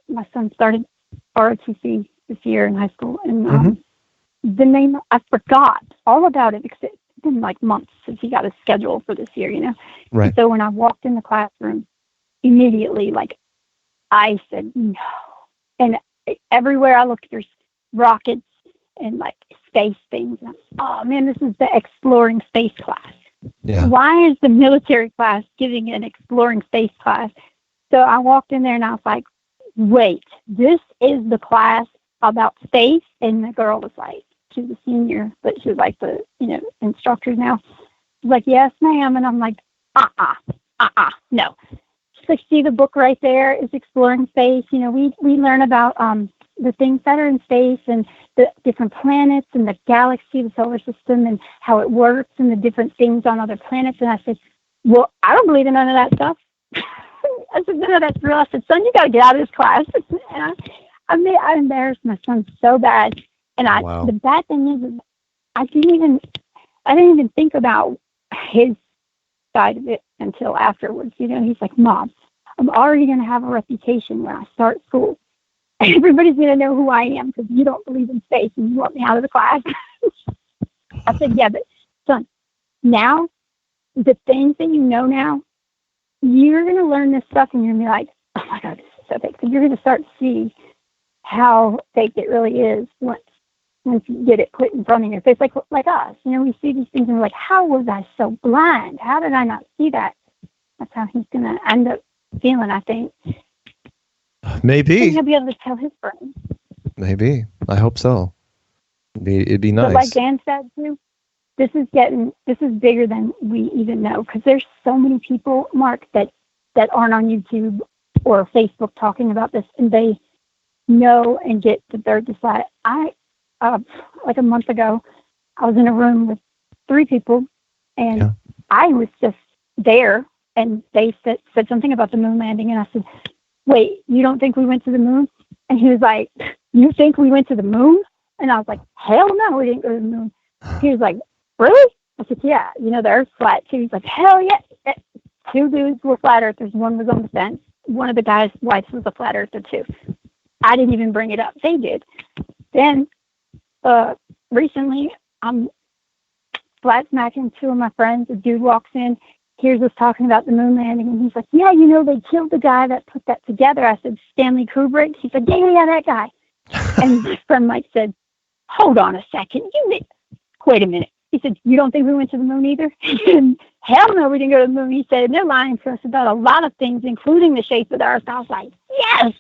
Speaker 6: My son started ROTC this year in high school, and the name, I forgot all about it because it's been like months since he got his schedule for this year, you know.
Speaker 9: Right.
Speaker 6: And so when I walked in the classroom, immediately, like, I said no, and everywhere I looked, there's rockets and like space things. And oh man, this is the exploring space class.
Speaker 9: Yeah.
Speaker 6: Why is the military class giving an exploring space class? So I walked in there and I was like, wait, this is the class about space? And the girl was like, she was a senior, but she was like the, instructor now. She's like, yes, ma'am. And I'm like, no. She's like, see the book right there is Exploring Space. You know, we learn about the things that are in space and the different planets and the galaxy, the solar system, and how it works and the different things on other planets. And I said, well, I don't believe in none of that stuff. I said, no, that's real. I said, son, you got to get out of this class. And I embarrassed my son so bad. And the bad thing is I didn't even think about his side of it until afterwards. You know, he's like, Mom, I'm already going to have a reputation when I start school. Everybody's going to know who I am because you don't believe in space and you want me out of the class. I said, yeah, but son, now the things that you know now, you're going to learn this stuff and you're going to be like, oh my God, this is so big. So you're going to start to see how fake it really is once you get it put in front of your face. Like us, you know, we see these things and we're like, how was I so blind? How did I not see that? That's how he's going to end up feeling, I think.
Speaker 9: Maybe.
Speaker 6: He'll be able to tell his friends.
Speaker 9: Maybe. I hope so. It'd be nice.
Speaker 6: But like Dan said too, this is bigger than we even know because there's so many people, Mark, that aren't on YouTube or Facebook talking about this, and they know and get that they're just like, like a month ago, I was in a room with 3 people, and I was just there, and they said something about the moon landing, and I said, wait, you don't think we went to the moon? And he was like, you think we went to the moon? And I was like, hell no, we didn't go to the moon. He was like, really? I said, yeah, you know, the Earth's flat too. He's like, hell yeah. 2 dudes were flat earthers. One was on the fence. One of the guys' wives was a flat earther too. I didn't even bring it up. They did. Then recently, I'm flat smacking 2 of my friends. A dude walks in, hears us talking about the moon landing, and he's like, yeah, you know, they killed the guy that put that together. I said, Stanley Kubrick. He said, yeah, that guy. And my friend Mike said, hold on a second. Wait a minute. He said, you don't think we went to the moon either? And hell no, we didn't go to the moon. He said, they're lying to us about a lot of things, including the shape of the Earth. I was like, yes.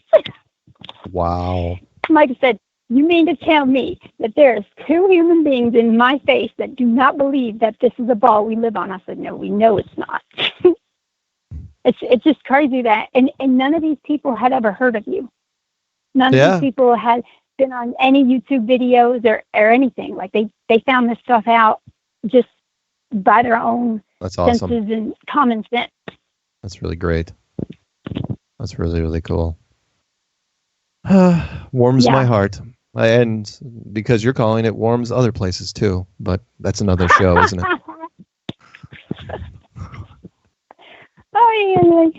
Speaker 9: Wow.
Speaker 6: Mike said, you mean to tell me that there's 2 human beings in my face that do not believe that this is a ball we live on? I said, no, we know it's not. It's just crazy that, and none of these people had ever heard of you. None of these people had been on any YouTube videos or anything. Like they found this stuff out just by their own senses and common sense.
Speaker 9: That's really great. That's really, really cool. Warms my heart. And because you're calling it, warms other places too. But that's another show, isn't it?
Speaker 6: Oh,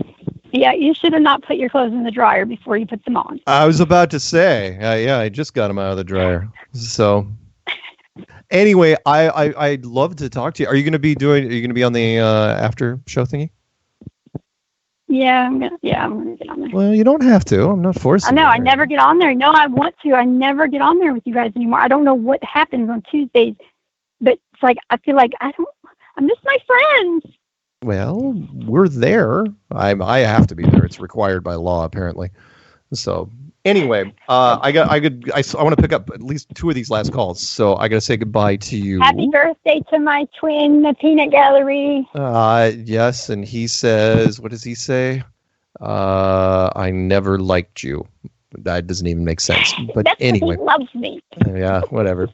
Speaker 6: yeah, you should have not put your clothes in the dryer before you put them on.
Speaker 9: I was about to say, I just got them out of the dryer. So, anyway, I'd love to talk to you. Are you going to be on the after show thingy?
Speaker 6: Yeah, I'm gonna get on there.
Speaker 9: Well, you don't have to. I'm not forcing you.
Speaker 6: I know. I never get on there. No, I want to. I never get on there with you guys anymore. I don't know what happens on Tuesdays, but it's like I feel like I miss my friends.
Speaker 9: Well, we're there. I have to be there. It's required by law, apparently. So anyway, I want to pick up at least 2 of these last calls. So I got to say goodbye to you.
Speaker 6: Happy birthday to my twin, the peanut gallery.
Speaker 9: Yes, and he says, what does he say? I never liked you. That doesn't even make sense. But
Speaker 6: That's
Speaker 9: anyway,
Speaker 6: he loves me.
Speaker 9: Yeah, whatever.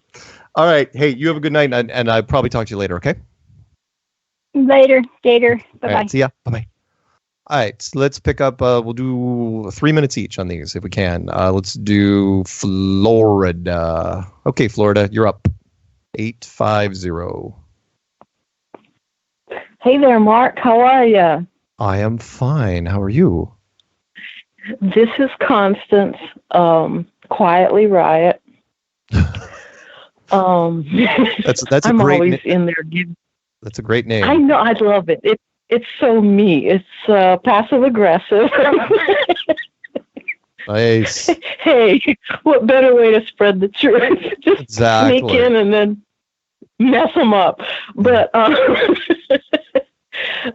Speaker 9: All right. Hey, you have a good night, and I'll probably talk to you later. Okay.
Speaker 6: Later, Gator. Bye bye.
Speaker 9: All right, see ya. Bye bye. All right, so let's pick up. We'll do 3 minutes each on these if we can. Let's do Florida. Okay, Florida, you're up. 850.
Speaker 10: Hey there, Mark. How are you?
Speaker 9: I am fine. How are you?
Speaker 10: This is Constance. Quietly Riot.
Speaker 9: That's a
Speaker 10: I'm
Speaker 9: great.
Speaker 10: always in there.
Speaker 9: That's a great name.
Speaker 10: I know. I love it. It's so me. It's passive aggressive.
Speaker 9: Nice.
Speaker 10: Hey, what better way to spread the truth? Just
Speaker 9: Exactly.
Speaker 10: sneak in and then mess them up. But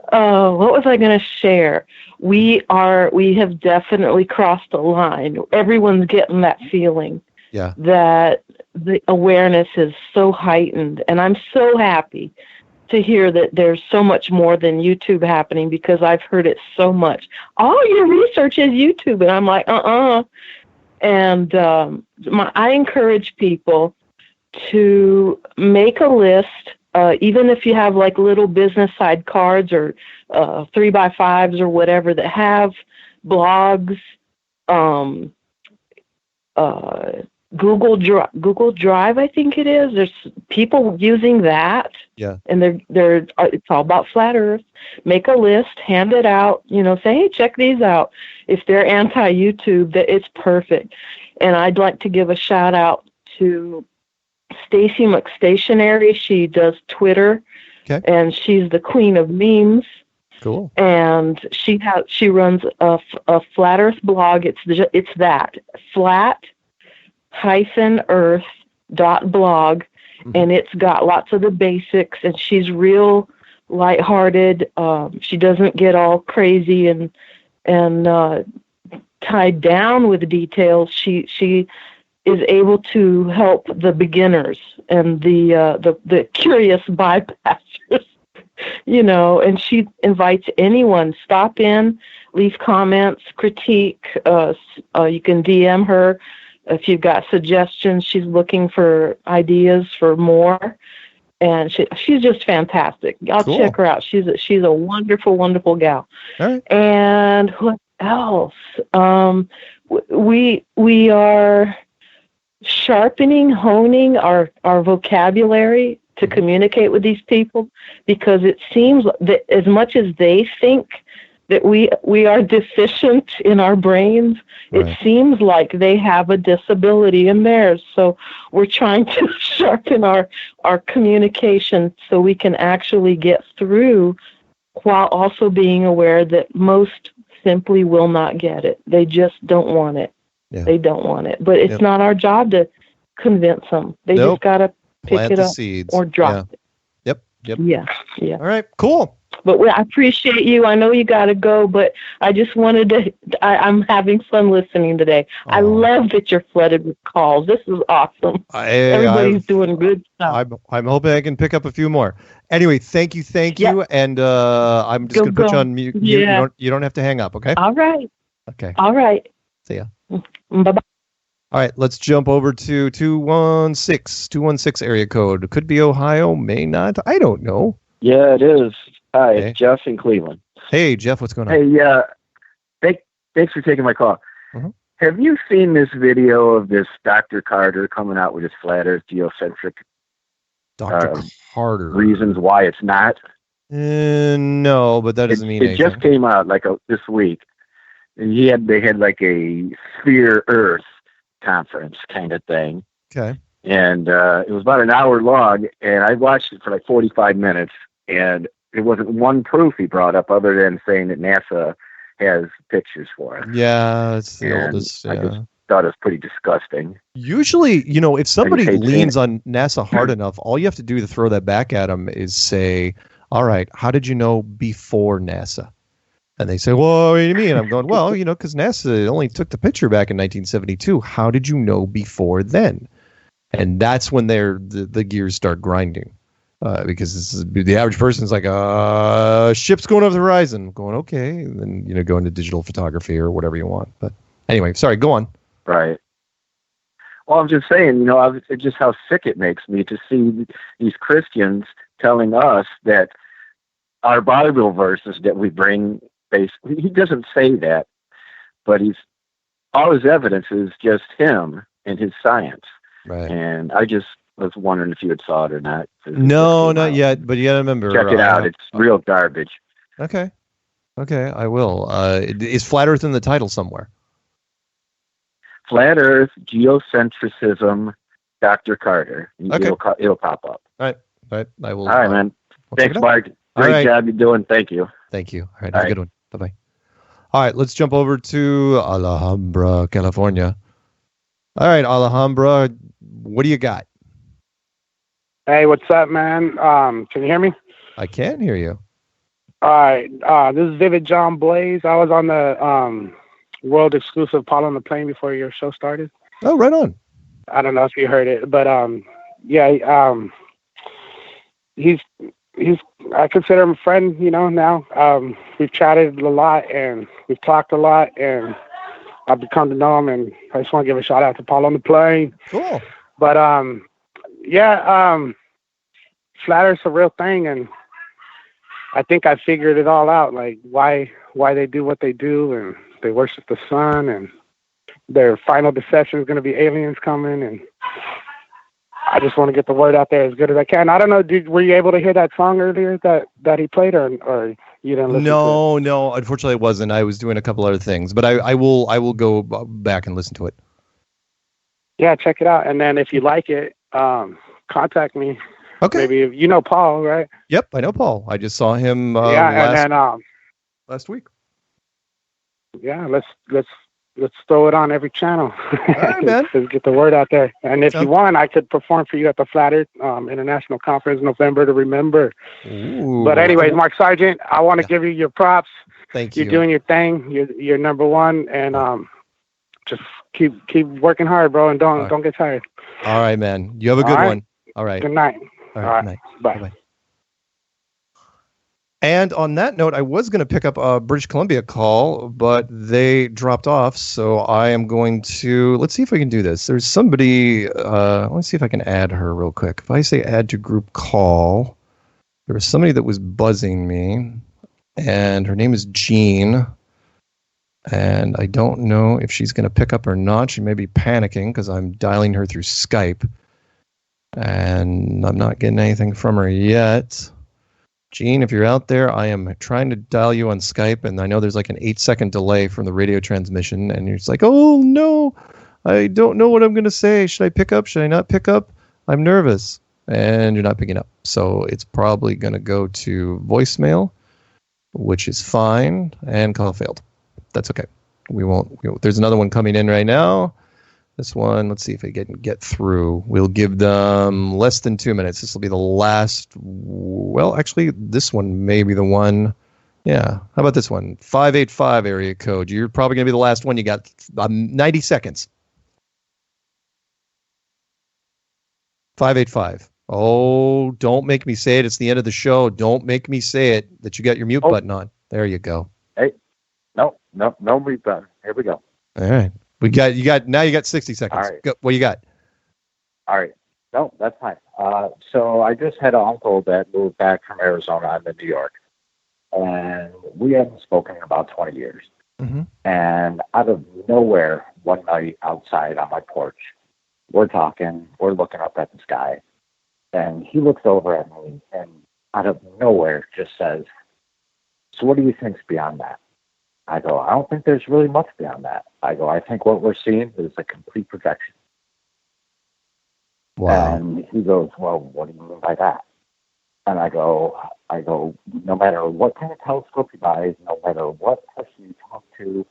Speaker 10: what was I going to share? We have definitely crossed a line. Everyone's getting that feeling.
Speaker 9: Yeah.
Speaker 10: That the awareness is so heightened, and I'm so happy to hear that there's so much more than YouTube happening, because I've heard it so much. All your research is YouTube, and I'm like, And I encourage people to make a list, even if you have like little business side cards or 3x5s or whatever that have blogs, Google Drive, I think it is. There's people using that.
Speaker 9: Yeah.
Speaker 10: And it's all about flat Earth. Make a list, hand it out, say, hey, check these out. If they're anti-YouTube, that it's perfect. And I'd like to give a shout out to Stacy McStationary. She does Twitter.
Speaker 9: Okay. And
Speaker 10: she's the queen of memes.
Speaker 9: Cool.
Speaker 10: And she runs a flat Earth blog. It's that flat-earth.blog, and it's got lots of the basics, and she's real lighthearted. She doesn't get all crazy and tied down with the details. She is able to help the beginners and the curious bypassers, and she invites anyone, stop in, leave comments, critique. You can DM her if you've got suggestions. She's looking for ideas for more, and she's just fantastic. I'll check her out. She's a wonderful, wonderful gal.
Speaker 9: All right.
Speaker 10: And what else? We are sharpening, honing our vocabulary to communicate with these people, because it seems that as much as they think that we are deficient in our brains, right, it seems like they have a disability in theirs. So we're trying to sharpen our communication so we can actually get through, while also being aware that most simply will not get it. They just don't want it. Yeah. They don't want it. But it's not our job to convince them. They just got to pick it up or drop it.
Speaker 9: Yep.
Speaker 10: Yeah.
Speaker 9: All right, cool.
Speaker 10: But I appreciate you. I know you got to go, but I just wanted to, I'm having fun listening today. I love that you're flooded with calls. This is awesome. Everybody's doing good stuff.
Speaker 9: I'm hoping I can pick up a few more. Anyway, thank you. And I'm just going to put you on mute.
Speaker 10: Yeah.
Speaker 9: You don't have to hang up, okay?
Speaker 10: All right.
Speaker 9: Okay.
Speaker 10: All right.
Speaker 9: See ya.
Speaker 10: Bye-bye.
Speaker 9: All right, let's jump over to 216 area code. Could be Ohio, may not. I don't know.
Speaker 11: Yeah, it is. Hi, it's Jeff in Cleveland.
Speaker 9: Hey, Jeff, what's going on?
Speaker 11: Hey, thanks for taking my call.
Speaker 9: Mm-hmm.
Speaker 11: Have you seen this video of this Dr. Carter coming out with his flat Earth geocentric
Speaker 9: Dr. Carter
Speaker 11: reasons why it's not?
Speaker 9: No, but that doesn't mean anything.
Speaker 11: It just came out this week. And they had like a Sphere Earth conference kind of thing.
Speaker 9: Okay.
Speaker 11: And it was about an hour long, and I watched it for like 45 minutes, and it wasn't one proof he brought up other than saying that NASA has pictures for it.
Speaker 9: Yeah, it's the oldest. Yeah.
Speaker 11: I just thought it was pretty disgusting.
Speaker 9: Usually, if somebody leans on NASA hard enough, all you have to do to throw that back at them is say, all right, how did you know before NASA? And they say, well, what do you mean? I'm going, well, because NASA only took the picture back in 1972. How did you know before then? And that's when the gears start grinding. Because the average person's like, ship's going over the horizon. I'm going, okay. And then, go into digital photography or whatever you want. But anyway, sorry, go on.
Speaker 11: Right. Well, I'm just saying, it's just how sick it makes me to see these Christians telling us that our Bible verses that we bring, basically, he doesn't say that, but all his evidence is just him and his science.
Speaker 9: Right.
Speaker 11: And I just was wondering if you had saw it or not.
Speaker 9: No, not yet, but you got to remember.
Speaker 11: Check it out. It's real garbage.
Speaker 9: Okay, I will. Is Flat Earth in the title somewhere?
Speaker 11: Flat Earth, Geocentrism, Dr. Carter.
Speaker 9: Okay.
Speaker 11: It'll pop up.
Speaker 9: All right. I will.
Speaker 11: All right, man. Thanks, Mark. Great job you're doing. Thank you.
Speaker 9: Thank you. All right. Have a good one. Bye-bye. All right. Let's jump over to Alhambra, California. All right, Alhambra, what do you got?
Speaker 12: Hey, what's up, man? Can you hear me?
Speaker 9: I can hear you.
Speaker 12: All right. This is Vivid John Blaze. I was on the world exclusive Paul on the Plane before your show started.
Speaker 9: Oh, right on.
Speaker 12: I don't know if you heard it, but he's I consider him a friend, now. We've chatted a lot and we've talked a lot, and I've become to know him, and I just want to give a shout out to Paul on the Plane.
Speaker 9: Cool.
Speaker 12: But Flat Earth's a real thing, and I think I figured it all out, like why they do what they do, and they worship the sun, and their final deception is going to be aliens coming, and I just want to get the word out there as good as I can. I don't know, were you able to hear that song earlier that he played, or you didn't listen to it?
Speaker 9: No, unfortunately I wasn't. I was doing a couple other things, but I will go back and listen to it.
Speaker 12: Yeah, check it out, and then if you like it, contact me.
Speaker 9: Okay.
Speaker 12: Maybe you know Paul, right?
Speaker 9: Yep, I know Paul. I just saw him last week.
Speaker 12: Yeah, let's throw it on every channel.
Speaker 9: All right, man.
Speaker 12: Let's get the word out there. And if you want, I could perform for you at the Flat Earth International Conference, November to remember.
Speaker 9: Ooh.
Speaker 12: But anyways, Mark Sargent, I want to give you your props.
Speaker 9: Thank you.
Speaker 12: You're doing your thing. You're number one, and just keep working hard, bro, and don't get tired.
Speaker 9: All right, man. You have a good one. All right.
Speaker 12: Good night.
Speaker 9: All right. Good night.
Speaker 12: Bye.
Speaker 9: Bye-bye. And on that note, I was going to pick up a British Columbia call, but they dropped off. So I am going to, let's see if I can do this. There's somebody, let's see if I can add her real quick. If I say add to group call, there was somebody that was buzzing me, and her name is Jean. And I don't know if she's going to pick up or not. She may be panicking because I'm dialing her through Skype. And I'm not getting anything from her yet. Jean, if you're out there, I am trying to dial you on Skype, and I know there's like an 8-second delay from the radio transmission, and you're just like, oh, no, I don't know what I'm going to say. Should I pick up? Should I not pick up? I'm nervous. And you're not picking up. So it's probably going to go to voicemail, which is fine, and call failed. That's okay. There's another one coming in right now. This one, let's see if I can get through. We'll give them less than 2 minutes. This will be the last. Well, actually, this one may be the one. Yeah. How about this one? 585 area code. You're probably going to be the last one. You got 90 seconds. 585. Oh, don't make me say it. It's the end of the show. Don't make me say it that you got your mute button on. There you go.
Speaker 11: Hey, no mute button. Here we go.
Speaker 9: All right. You got 60 seconds.
Speaker 11: All right.
Speaker 9: Go, what you got?
Speaker 11: All right. No, that's fine. So I just had an uncle that moved back from Arizona. I'm in New York. And we haven't spoken in about 20 years.
Speaker 9: Mm-hmm.
Speaker 11: And out of nowhere, one night outside on my porch, we're talking, we're looking up at the sky. And he looks over at me and out of nowhere just says, so what do you think's beyond that? I go, I don't think there's really much beyond that. I go, I think what we're seeing is a complete projection.
Speaker 9: Wow.
Speaker 11: And he goes, well, what do you mean by that? And I go, no matter what kind of telescope you buy, no matter what person you talk to,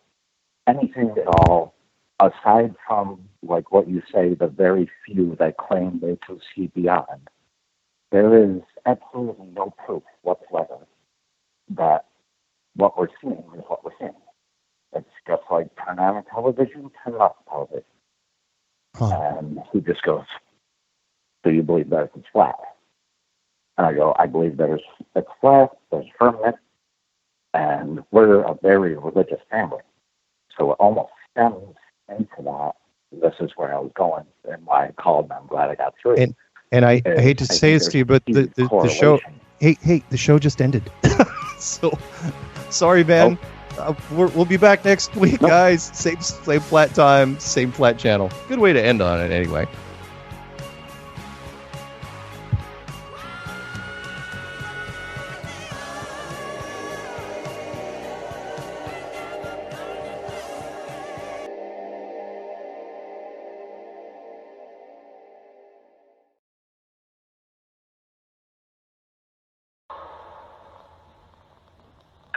Speaker 11: anything at all, aside from like what you say, the very few that claim they can see beyond, there is absolutely no proof whatsoever that what we're seeing is what we're seeing. It's just like turn on a television, turn off the television. And he just goes, do you believe that it's flat? And I go, I believe that it's flat, there's firmness, and we're a very religious family. So it almost stems into that. This is where I was going and why I called, and I'm glad I got through.
Speaker 9: And I hate to say this to you, but the show, hey, the show just ended. So, sorry, man. We'll be back next week, guys. Same flat time, same flat channel. Good way to end on it, anyway.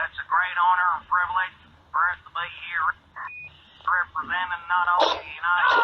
Speaker 21: It's a great honor and privilege for us to be here representing not only the United